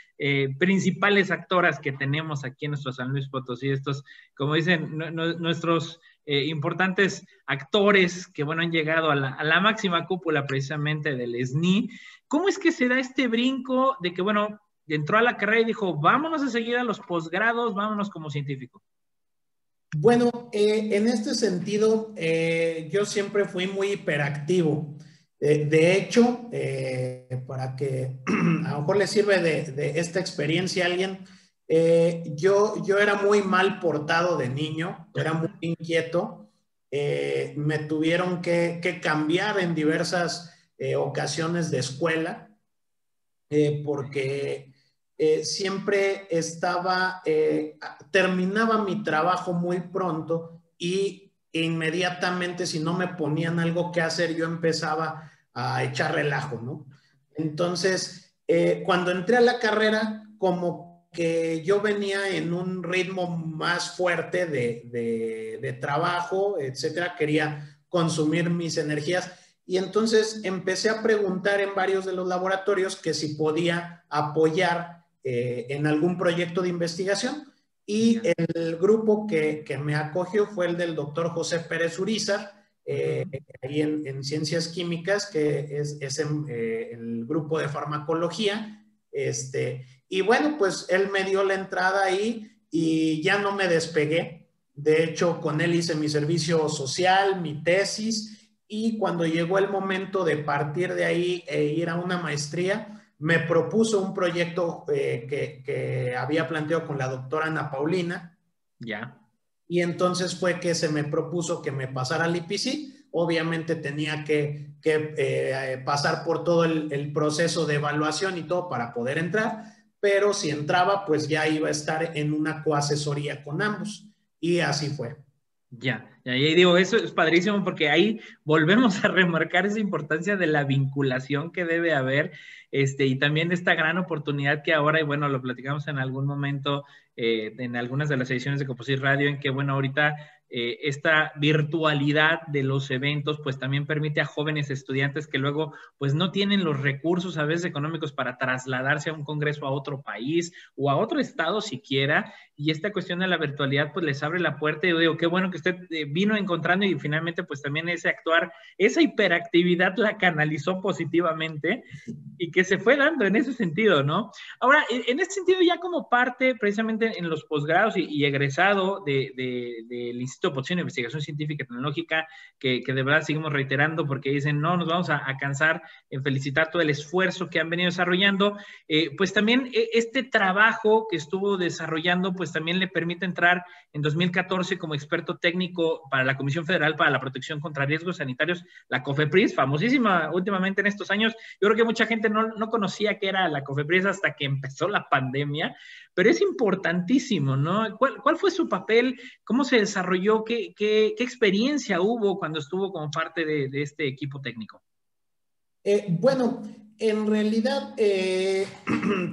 principales actoras que tenemos aquí en nuestro San Luis Potosí, estos, como dicen, nuestros importantes actores que, bueno, han llegado a la máxima cúpula precisamente del SNI. ¿Cómo es que se da este brinco de que, bueno, entró a la carrera y dijo, vámonos a seguir a los posgrados, vámonos como científico? Bueno, en este sentido, yo siempre fui muy hiperactivo. De hecho, para que a lo mejor le sirve de esta experiencia a alguien, yo era muy mal portado de niño, era muy inquieto. Me tuvieron que cambiar en diversas ocasiones de escuela porque siempre terminaba mi trabajo muy pronto y inmediatamente si no me ponían algo que hacer, yo empezaba a echar relajo, ¿no? Entonces, cuando entré a la carrera, como que yo venía en un ritmo más fuerte de trabajo, etcétera, quería consumir mis energías. Y entonces empecé a preguntar en varios de los laboratorios que si podía apoyar en algún proyecto de investigación. Y el grupo que me acogió fue el del doctor José Pérez Urizar, ahí en Ciencias Químicas, que es el grupo de farmacología. Y bueno, pues él me dio la entrada ahí y ya no me despegué. De hecho, con él hice mi servicio social, mi tesis, y cuando llegó el momento de partir de ahí e ir a una maestría, me propuso un proyecto que había planteado con la doctora Ana Paulina. Ya. Y entonces fue que se me propuso que me pasara al IPCID. obviamente tenía que pasar por todo el proceso de evaluación y todo para poder entrar, pero si entraba, pues ya iba a estar en una coasesoría con ambos, y así fue. Ya, y ahí digo, eso es padrísimo porque ahí volvemos a remarcar esa importancia de la vinculación que debe haber, y también esta gran oportunidad que ahora, y bueno, lo platicamos en algún momento, en algunas de las ediciones de Coposit Radio, en que, bueno, ahorita esta virtualidad de los eventos, pues también permite a jóvenes estudiantes que luego, pues no tienen los recursos a veces económicos para trasladarse a un congreso a otro país o a otro estado siquiera, y esta cuestión de la virtualidad pues les abre la puerta. Y yo digo, qué bueno que usted vino encontrando y finalmente pues también ese actuar, esa hiperactividad la canalizó positivamente y que se fue dando en ese sentido, ¿no? Ahora, en este sentido ya como parte precisamente en los posgrados y egresado del Instituto Potosino de Investigación Científica y Tecnológica, que de verdad seguimos reiterando porque dicen, no nos vamos a cansar en felicitar todo el esfuerzo que han venido desarrollando, pues también este trabajo que estuvo desarrollando, pues también le permite entrar en 2014 como experto técnico para la Comisión Federal para la Protección contra Riesgos Sanitarios, la COFEPRIS, famosísima últimamente en estos años. Yo creo que mucha gente no conocía qué era la COFEPRIS hasta que empezó la pandemia, pero es importantísimo, ¿no? ¿Cuál fue su papel? ¿Cómo se desarrolló? ¿Qué experiencia hubo cuando estuvo como parte de este equipo técnico? Bueno, en realidad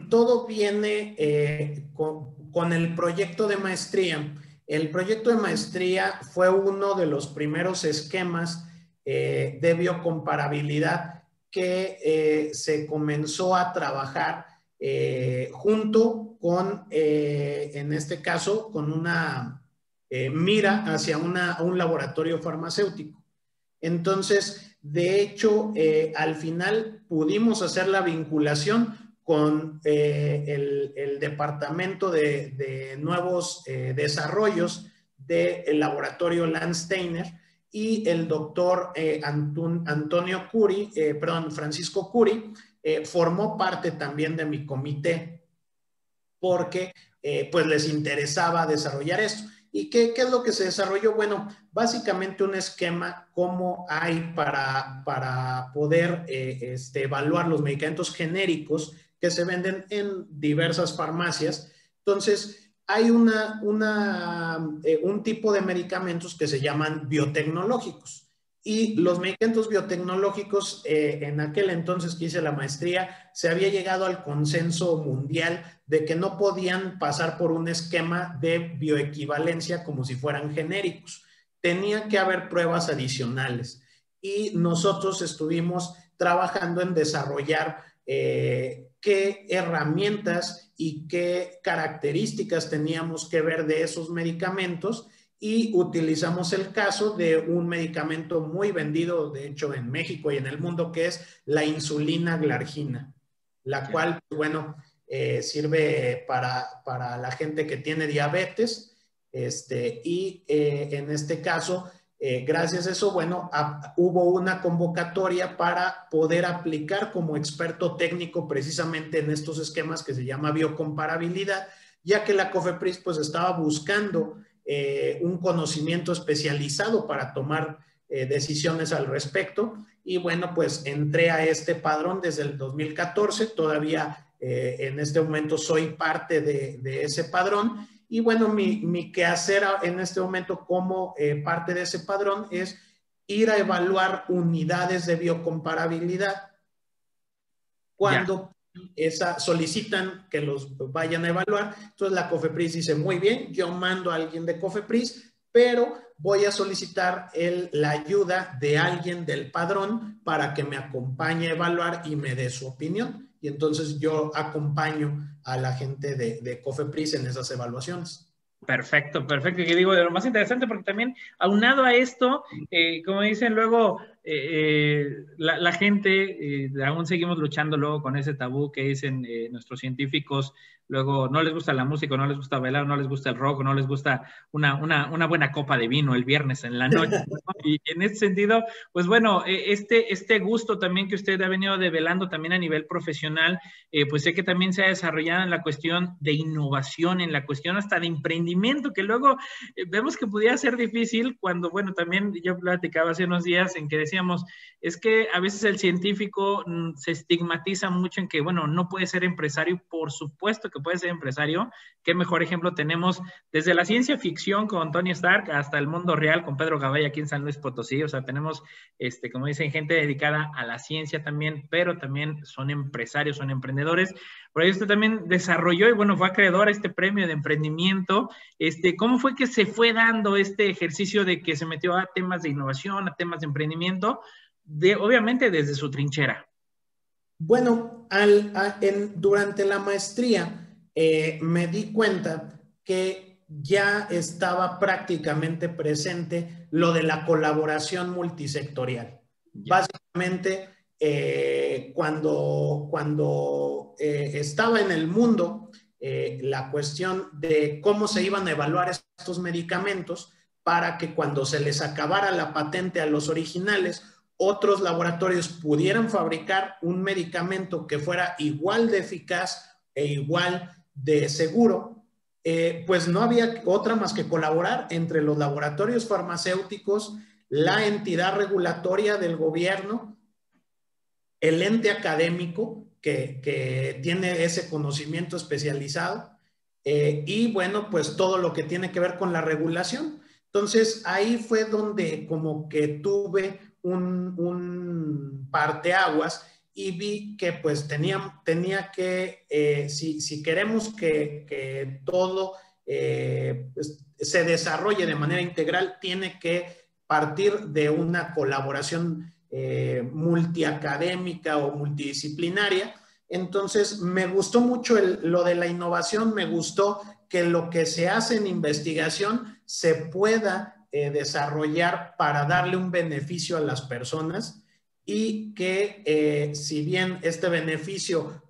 todo viene con el proyecto de maestría. El proyecto de maestría fue uno de los primeros esquemas de biocomparabilidad que se comenzó a trabajar junto con, en este caso, con una mira hacia un laboratorio farmacéutico. Entonces, de hecho, al final pudimos hacer la vinculación con el Departamento de Nuevos Desarrollos del laboratorio Landsteiner, y el doctor Antonio Curi, Francisco Curi, formó parte también de mi comité porque pues les interesaba desarrollar esto. ¿Y qué es lo que se desarrolló? Bueno, básicamente un esquema como hay para poder evaluar los medicamentos genéricos que se venden en diversas farmacias. Entonces, hay un tipo de medicamentos que se llaman biotecnológicos. Y los medicamentos biotecnológicos, en aquel entonces que hice la maestría, se había llegado al consenso mundial de que no podían pasar por un esquema de bioequivalencia como si fueran genéricos. Tenía que haber pruebas adicionales. Y nosotros estuvimos trabajando en desarrollar qué herramientas y qué características teníamos que ver de esos medicamentos, y utilizamos el caso de un medicamento muy vendido, de hecho, en México y en el mundo, que es la insulina glargina, la cual, bueno, sirve para la gente que tiene diabetes, y en este caso, gracias a eso, bueno, hubo una convocatoria para poder aplicar como experto técnico precisamente en estos esquemas que se llama biocomparabilidad, ya que la COFEPRIS pues estaba buscando un conocimiento especializado para tomar decisiones al respecto. Y bueno, pues entré a este padrón desde el 2014, todavía en este momento soy parte de ese padrón. Y bueno, mi quehacer en este momento como parte de ese padrón es ir a evaluar unidades de biocomparabilidad cuando solicitan que los vayan a evaluar. Entonces la COFEPRIS dice, muy bien, yo mando a alguien de COFEPRIS, pero voy a solicitar la ayuda de alguien del padrón para que me acompañe a evaluar y me dé su opinión. Y entonces yo acompaño a la gente de COFEPRIS en esas evaluaciones. Perfecto, perfecto. Y digo, lo más interesante porque también aunado a esto, como dicen luego, la gente, aún seguimos luchando luego con ese tabú que dicen nuestros científicos, luego no les gusta la música, no les gusta bailar, no les gusta el rock, no les gusta una buena copa de vino el viernes en la noche, ¿no? Y en ese sentido, pues bueno, este gusto también que usted ha venido develando también a nivel profesional, pues sé que también se ha desarrollado en la cuestión de innovación, en la cuestión hasta de emprendimiento, que luego vemos que pudiera ser difícil cuando, bueno, también yo platicaba hace unos días en que decíamos, es que a veces el científico se estigmatiza mucho en que, bueno, no puede ser empresario. Por supuesto que puede ser empresario. Qué mejor ejemplo tenemos desde la ciencia ficción con Tony Stark hasta el mundo real con Pedro Gabay aquí en San Luis Potosí. O sea, tenemos, como dicen, gente dedicada a la ciencia también, pero también son empresarios, son emprendedores. Por ahí usted también desarrolló y, bueno, fue acreedor a este premio de emprendimiento. ¿Cómo fue que se fue dando este ejercicio de que se metió a temas de innovación, a temas de emprendimiento, obviamente desde su trinchera? Bueno, durante la maestría me di cuenta que ya estaba prácticamente presente lo de la colaboración multisectorial. Ya. Básicamente, cuando estaba en el mundo, la cuestión de cómo se iban a evaluar estos medicamentos para que cuando se les acabara la patente a los originales, otros laboratorios pudieran fabricar un medicamento que fuera igual de eficaz e igual de seguro, pues no había otra más que colaborar entre los laboratorios farmacéuticos, la entidad regulatoria del gobierno, el ente académico que tiene ese conocimiento especializado y bueno, pues todo lo que tiene que ver con la regulación. Entonces, ahí fue donde como que tuve un parteaguas y vi que pues tenía que, si queremos que todo pues, se desarrolle de manera integral, tiene que partir de una colaboración multiacadémica o multidisciplinaria. Entonces, me gustó mucho lo de la innovación, me gustó que lo que se hace en investigación se pueda desarrollar para darle un beneficio a las personas y que si bien este beneficio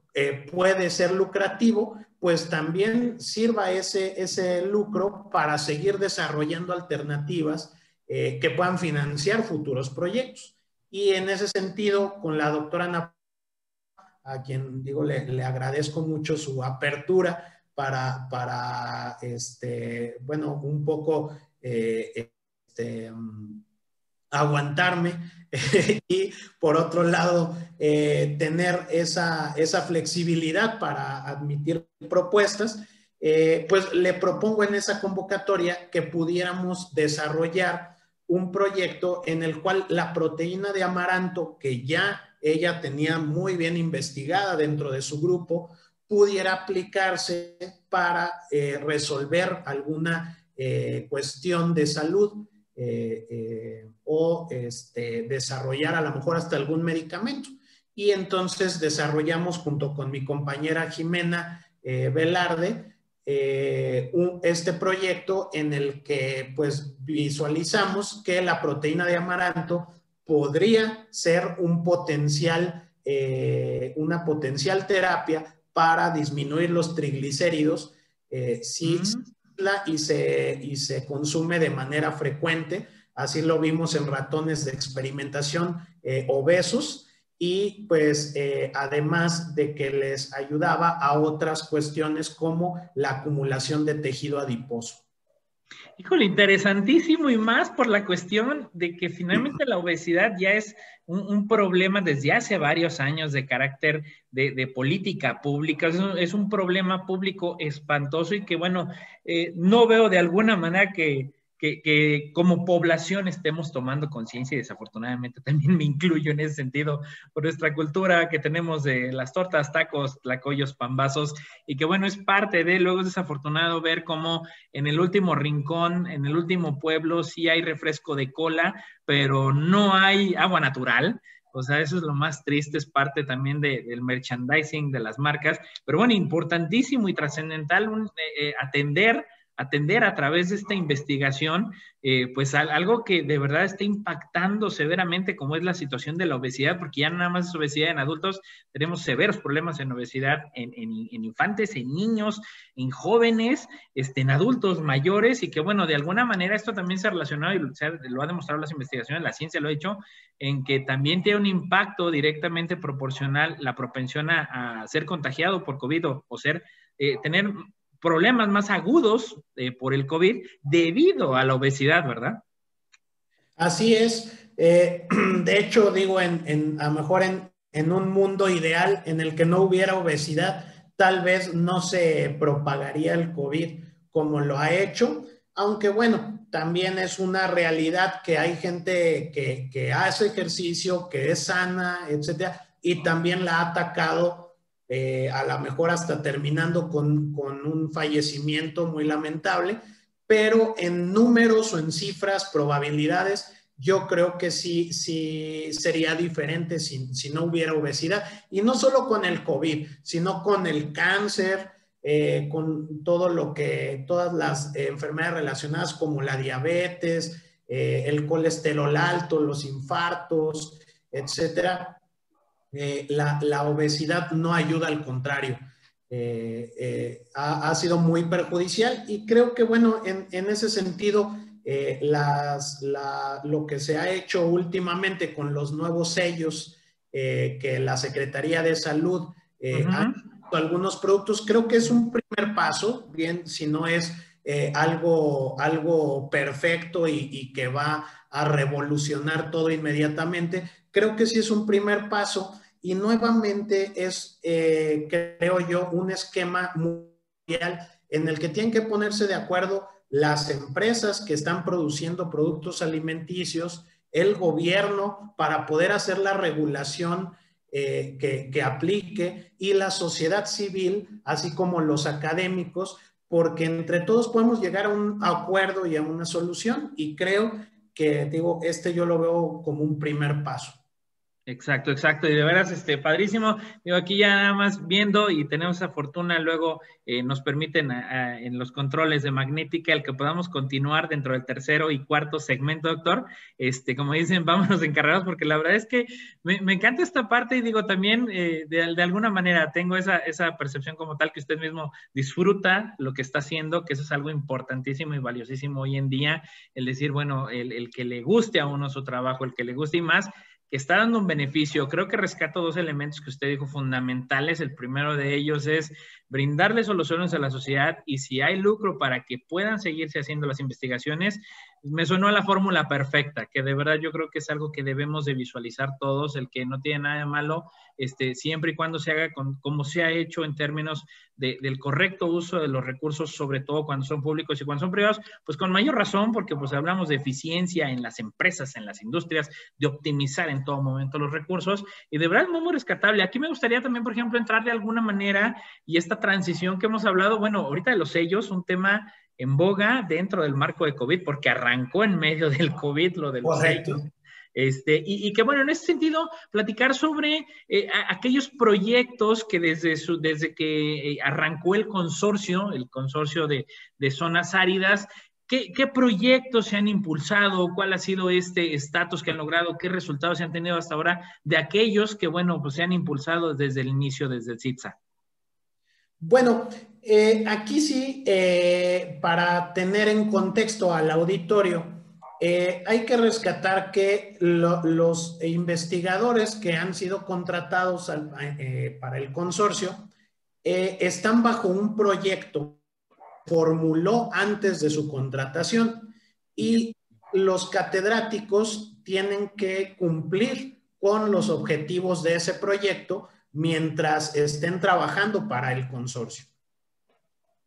puede ser lucrativo, pues también sirva ese lucro para seguir desarrollando alternativas que puedan financiar futuros proyectos. Y en ese sentido, con la doctora Ana, a quien digo, le agradezco mucho su apertura para bueno, un poco aguantarme y por otro lado tener esa flexibilidad para admitir propuestas, pues le propongo en esa convocatoria que pudiéramos desarrollar un proyecto en el cual la proteína de amaranto, que ya ella tenía muy bien investigada dentro de su grupo, pudiera aplicarse para resolver alguna cuestión de salud o desarrollar a lo mejor hasta algún medicamento. Y entonces desarrollamos junto con mi compañera Jimena Velarde este proyecto en el que pues visualizamos que la proteína de amaranto podría ser una potencial terapia para disminuir los triglicéridos si y se consume de manera frecuente. Así lo vimos en ratones de experimentación obesos y pues además de que les ayudaba a otras cuestiones como la acumulación de tejido adiposo. Híjole, interesantísimo, y más por la cuestión de que finalmente la obesidad ya es un problema desde hace varios años de carácter de política pública. Es un problema público espantoso y que, bueno, no veo de alguna manera que como población estemos tomando conciencia, y desafortunadamente también me incluyo en ese sentido por nuestra cultura que tenemos de las tortas, tacos, tlacoyos, pambazos, y que bueno, es parte de, luego es desafortunado ver cómo en el último rincón, en el último pueblo, sí hay refresco de cola, pero no hay agua natural. O sea, eso es lo más triste, es parte también del merchandising de las marcas, pero bueno, importantísimo y trascendental atender atender a través de esta investigación, pues algo que de verdad está impactando severamente, como es la situación de la obesidad, porque ya no nada más es obesidad en adultos, tenemos severos problemas en obesidad en infantes, en niños, en jóvenes, en adultos mayores, y que bueno, de alguna manera esto también se ha relacionado, y lo ha demostrado las investigaciones, la ciencia lo ha hecho, en que también tiene un impacto directamente proporcional la propensión a ser contagiado por COVID o tener problemas más agudos por el COVID debido a la obesidad, ¿verdad? Así es. De hecho, digo, a lo mejor en un mundo ideal en el que no hubiera obesidad, tal vez no se propagaría el COVID como lo ha hecho, aunque bueno, también es una realidad que hay gente que hace ejercicio, que es sana, etcétera, y también la ha atacado, a lo mejor hasta terminando con un fallecimiento muy lamentable, pero en números o en cifras, probabilidades, yo creo que sí sería diferente si no hubiera obesidad. Y no solo con el COVID, sino con el cáncer, con todas las enfermedades relacionadas como la diabetes, el colesterol alto, los infartos, etcétera. La obesidad no ayuda, al contrario. Ha sido muy perjudicial, y creo que, bueno, en ese sentido, lo que se ha hecho últimamente con los nuevos sellos que la Secretaría de Salud ha hecho algunos productos, creo que es un primer paso, bien, si no es algo perfecto y que va a revolucionar todo inmediatamente, creo que sí es un primer paso. Y nuevamente es, creo yo, un esquema mundial en el que tienen que ponerse de acuerdo las empresas que están produciendo productos alimenticios, el gobierno, para poder hacer la regulación que aplique, y la sociedad civil, así como los académicos, porque entre todos podemos llegar a un acuerdo y a una solución, y creo que, digo, yo lo veo como un primer paso. Exacto, exacto. Y de veras, padrísimo. Digo, aquí ya nada más viendo, y tenemos esa fortuna, luego nos permiten en los controles de Magnética el que podamos continuar dentro del tercero y cuarto segmento, doctor. Como dicen, vámonos encargados, porque la verdad es que me encanta esta parte, y digo, también de alguna manera tengo esa percepción como tal, que usted mismo disfruta lo que está haciendo, que eso es algo importantísimo y valiosísimo hoy en día, el decir, bueno, el que le guste a uno su trabajo, el que le guste, y más que está dando un beneficio. Creo que rescato dos elementos que usted dijo fundamentales. El primero de ellos es brindarle soluciones a la sociedad, y si hay lucro para que puedan seguirse haciendo las investigaciones, me sonó a la fórmula perfecta, que de verdad yo creo que es algo que debemos de visualizar todos, el que no tiene nada de malo, siempre y cuando se haga como se ha hecho en términos del correcto uso de los recursos, sobre todo cuando son públicos y cuando son privados, pues con mayor razón, porque pues hablamos de eficiencia en las empresas, en las industrias, de optimizar en todo momento los recursos, y de verdad es muy rescatable. Aquí me gustaría también, por ejemplo, entrar de alguna manera, y esta transición que hemos hablado, bueno, ahorita de los sellos, un tema en boga dentro del marco de COVID, porque arrancó en medio del COVID lo de los Correcto. sellos. Y que bueno, en ese sentido, platicar sobre aquellos proyectos que desde que arrancó el consorcio de zonas áridas, ¿qué proyectos se han impulsado? ¿Cuál ha sido este estatus que han logrado? ¿Qué resultados se han tenido hasta ahora de aquellos que, bueno, pues se han impulsado desde el inicio, desde el CITSA? Bueno, aquí sí, para tener en contexto al auditorio, hay que rescatar que los investigadores que han sido contratados para el consorcio están bajo un proyecto que formuló antes de su contratación, y los catedráticos tienen que cumplir con los objetivos de ese proyecto mientras estén trabajando para el consorcio.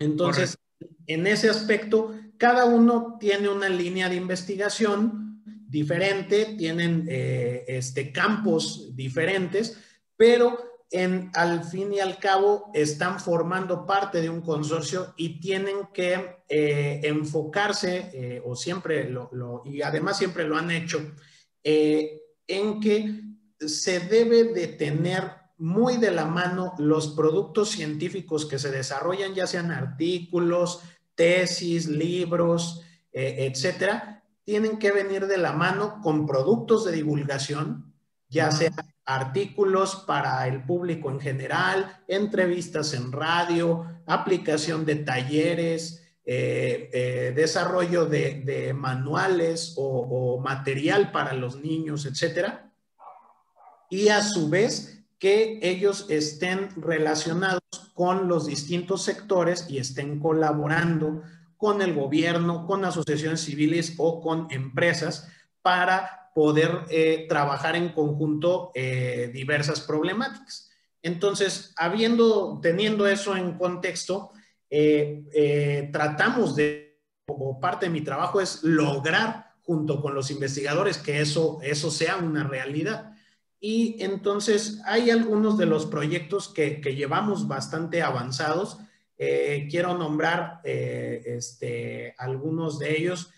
Entonces, en ese aspecto, cada uno tiene una línea de investigación diferente, tienen campos diferentes, pero al fin y al cabo están formando parte de un consorcio, y tienen que enfocarse, o siempre y además siempre lo han hecho, en que se debe de tener muy de la mano los productos científicos que se desarrollan, ya sean artículos, tesis, libros, etcétera, tienen que venir de la mano con productos de divulgación, ya sea artículos para el público en general, entrevistas en radio, aplicación de talleres, desarrollo de manuales o material para los niños, etcétera. Y a su vez que ellos estén relacionados con los distintos sectores y estén colaborando con el gobierno, con asociaciones civiles o con empresas para poder trabajar en conjunto diversas problemáticas. Entonces, teniendo eso en contexto, tratamos de, como parte de mi trabajo, es lograr junto con los investigadores que eso sea una realidad. Y entonces hay algunos de los proyectos que llevamos bastante avanzados. Quiero nombrar algunos de ellos.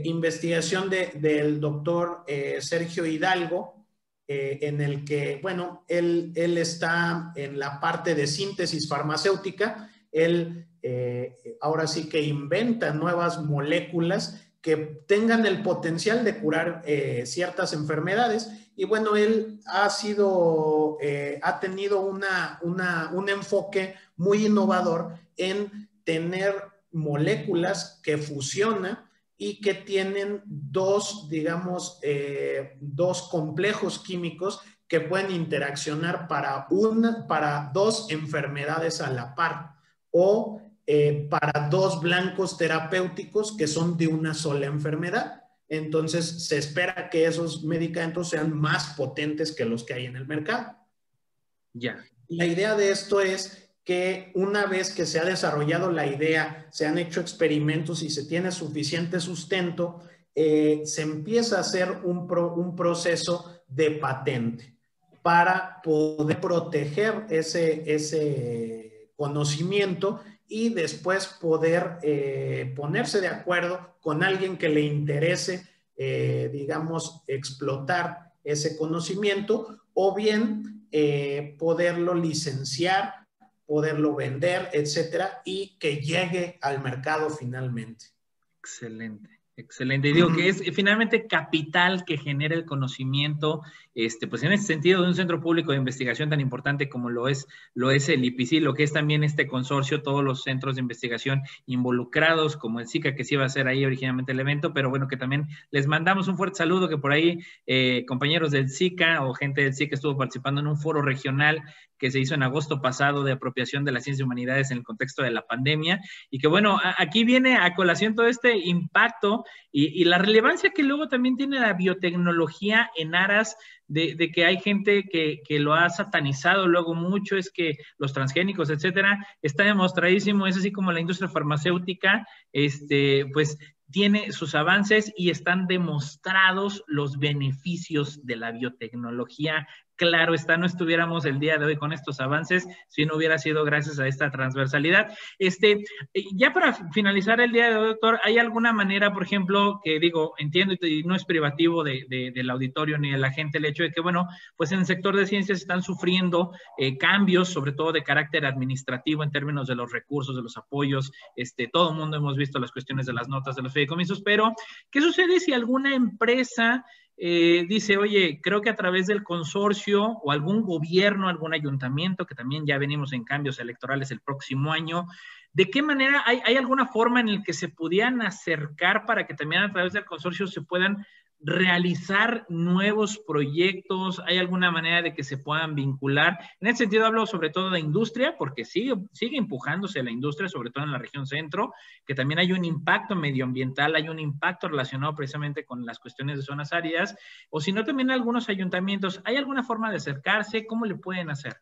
Investigación del doctor Sergio Hidalgo, en el que, bueno, él está en la parte de síntesis farmacéutica. Él ahora sí que inventa nuevas moléculas que tengan el potencial de curar ciertas enfermedades. Y bueno, él ha tenido un enfoque muy innovador en tener moléculas que fusionan y que tienen dos complejos químicos que pueden interaccionar para dos enfermedades a la par, o para dos blancos terapéuticos que son de una sola enfermedad. Entonces, se espera que esos medicamentos sean más potentes que los que hay en el mercado. Ya. La idea de esto es que una vez que se ha desarrollado la idea, se han hecho experimentos y se tiene suficiente sustento, se empieza a hacer un proceso de patente para poder proteger ese conocimiento y después poder ponerse de acuerdo con alguien que le interese, explotar ese conocimiento, o bien poderlo licenciar, poderlo vender, etcétera, y que llegue al mercado finalmente. Excelente. Excelente. Y digo que es finalmente capital que genera el conocimiento, pues en ese sentido, de un centro público de investigación tan importante como lo es el IPC, lo que es también este consorcio, todos los centros de investigación involucrados, como el SICA, que sí iba a ser ahí originalmente el evento, pero bueno, que también les mandamos un fuerte saludo, que por ahí compañeros del SICA o gente del SICA estuvo participando en un foro regional que se hizo en agosto pasado de apropiación de las ciencias y humanidades en el contexto de la pandemia, y que bueno, aquí viene a colación todo este impacto y la relevancia que luego también tiene la biotecnología en aras de que hay gente que lo ha satanizado luego mucho, es que los transgénicos, etcétera, está demostradísimo, es así como la industria farmacéutica, pues tiene sus avances y están demostrados los beneficios de la biotecnología. Claro está, no estuviéramos el día de hoy con estos avances si no hubiera sido gracias a esta transversalidad. Ya para finalizar el día de hoy, doctor, ¿hay alguna manera, por ejemplo, que digo, entiendo y no es privativo del auditorio ni de la gente, el hecho de que, bueno, pues en el sector de ciencias están sufriendo cambios, sobre todo de carácter administrativo en términos de los recursos, de los apoyos, todo el mundo hemos visto las cuestiones de las notas, de los fideicomisos, pero ¿qué sucede si alguna empresa dice, oye, creo que a través del consorcio o algún gobierno, algún ayuntamiento, que también ya venimos en cambios electorales el próximo año, ¿de qué manera hay alguna forma en la que se pudieran acercar para que también a través del consorcio se puedan realizar nuevos proyectos? ¿Hay alguna manera de que se puedan vincular? En ese sentido hablo sobre todo de industria, porque sigue empujándose la industria, sobre todo en la región centro, que también hay un impacto medioambiental, hay un impacto relacionado precisamente con las cuestiones de zonas áridas, o si no también algunos ayuntamientos. ¿Hay alguna forma de acercarse? ¿Cómo le pueden hacer?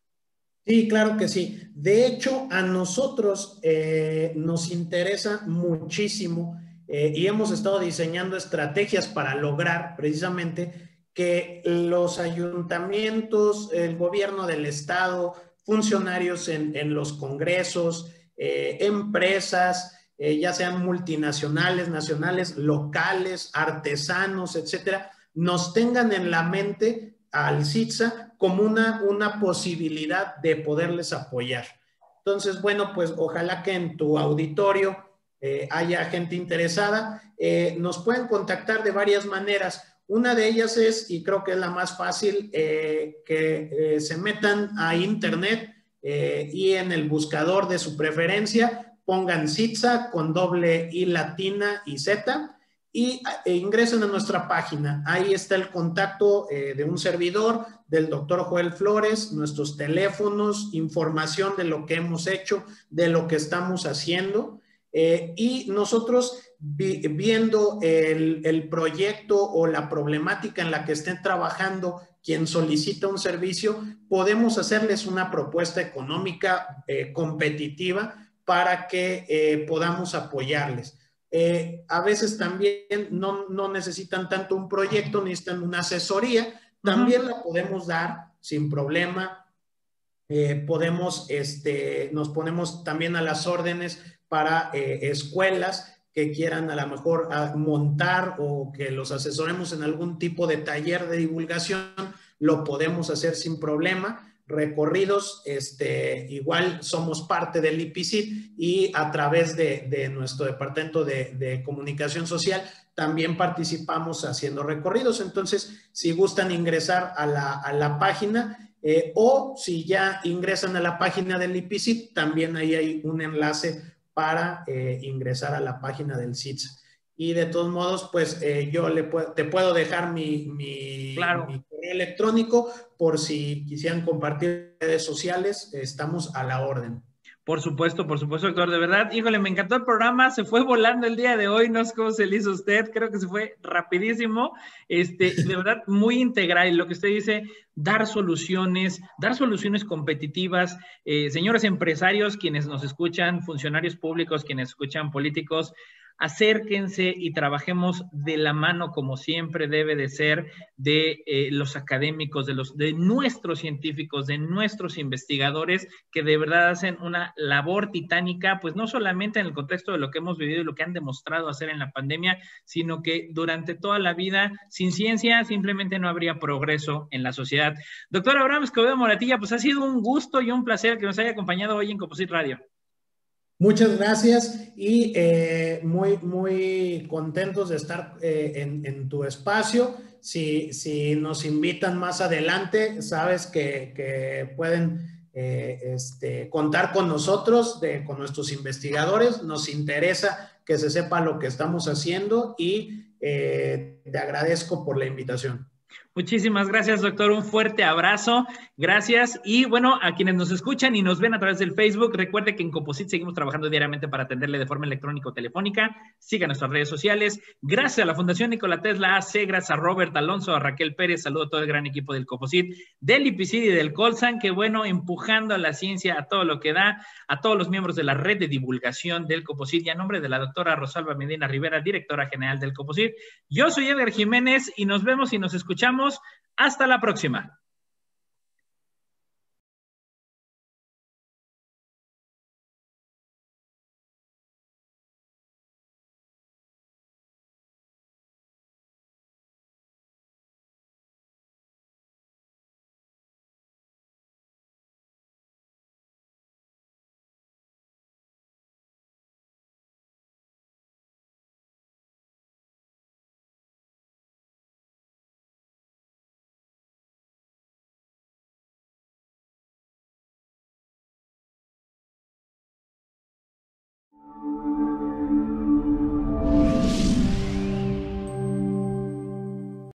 Sí, claro que sí. De hecho, a nosotros nos interesa muchísimo y hemos estado diseñando estrategias para lograr precisamente que los ayuntamientos, el gobierno del estado, funcionarios en los congresos, empresas, ya sean multinacionales, nacionales, locales, artesanos, etcétera, nos tengan en la mente al CITSA como una posibilidad de poderles apoyar. Entonces, bueno, pues ojalá que en tu auditorio haya gente interesada, nos pueden contactar de varias maneras. Una de ellas es, y creo que es la más fácil, que se metan a internet y en el buscador de su preferencia pongan CITSA con doble I latina y Z y ingresen a nuestra página. Ahí está el contacto de un servidor, del doctor Joel Flores, nuestros teléfonos, información de lo que hemos hecho, de lo que estamos haciendo. Y nosotros viendo el proyecto o la problemática en la que estén trabajando quien solicita un servicio, podemos hacerles una propuesta económica competitiva para que podamos apoyarles. A veces también no necesitan tanto un proyecto, necesitan una asesoría, también la podemos dar sin problema. Nos ponemos también a las órdenes para escuelas que quieran a lo mejor montar o que los asesoremos en algún tipo de taller de divulgación, lo podemos hacer sin problema. Recorridos, igual somos parte del IPCIT y a través de nuestro departamento de comunicación social también participamos haciendo recorridos. Entonces, si gustan ingresar a la página, o si ya ingresan a la página del IPCIT, también ahí hay un enlace para ingresar a la página del CITSA. Y de todos modos, pues yo te puedo dejar Claro. mi correo electrónico por si quisieran compartir redes sociales, estamos a la orden. Por supuesto, doctor. De verdad, híjole, me encantó el programa. Se fue volando el día de hoy. No sé cómo se le hizo a usted. Creo que se fue rapidísimo. Y de verdad, muy integral. Lo que usted dice, dar soluciones competitivas. Señores empresarios, quienes nos escuchan, funcionarios públicos, quienes escuchan políticos, acérquense y trabajemos de la mano como siempre debe de ser de los académicos, de nuestros científicos, de nuestros investigadores que de verdad hacen una labor titánica, pues no solamente en el contexto de lo que hemos vivido y lo que han demostrado hacer en la pandemia, sino que durante toda la vida, sin ciencia, simplemente no habría progreso en la sociedad. Doctor Abraham Escobedo Moratilla, pues ha sido un gusto y un placer que nos haya acompañado hoy en Composite Radio. Muchas gracias y muy contentos de estar en tu espacio. Si nos invitan más adelante, sabes que pueden contar con nosotros, con nuestros investigadores. Nos interesa que se sepa lo que estamos haciendo y te agradezco por la invitación. Muchísimas gracias, doctor. Un fuerte abrazo. Gracias. Y bueno, a quienes nos escuchan y nos ven a través del Facebook, recuerde que en Composite seguimos trabajando diariamente para atenderle de forma electrónica o telefónica. Siga nuestras redes sociales. Gracias a la Fundación Nikola Tesla AC, gracias a Robert Alonso, a Raquel Pérez. Saludo a todo el gran equipo del Composite, del IPCIT y del Colsan, que bueno, empujando a la ciencia a todo lo que da, a todos los miembros de la red de divulgación del Composite y a nombre de la doctora Rosalba Medina Rivera, directora general del Composite. Yo soy Edgar Jiménez y nos vemos y nos escuchamos. Hasta la próxima.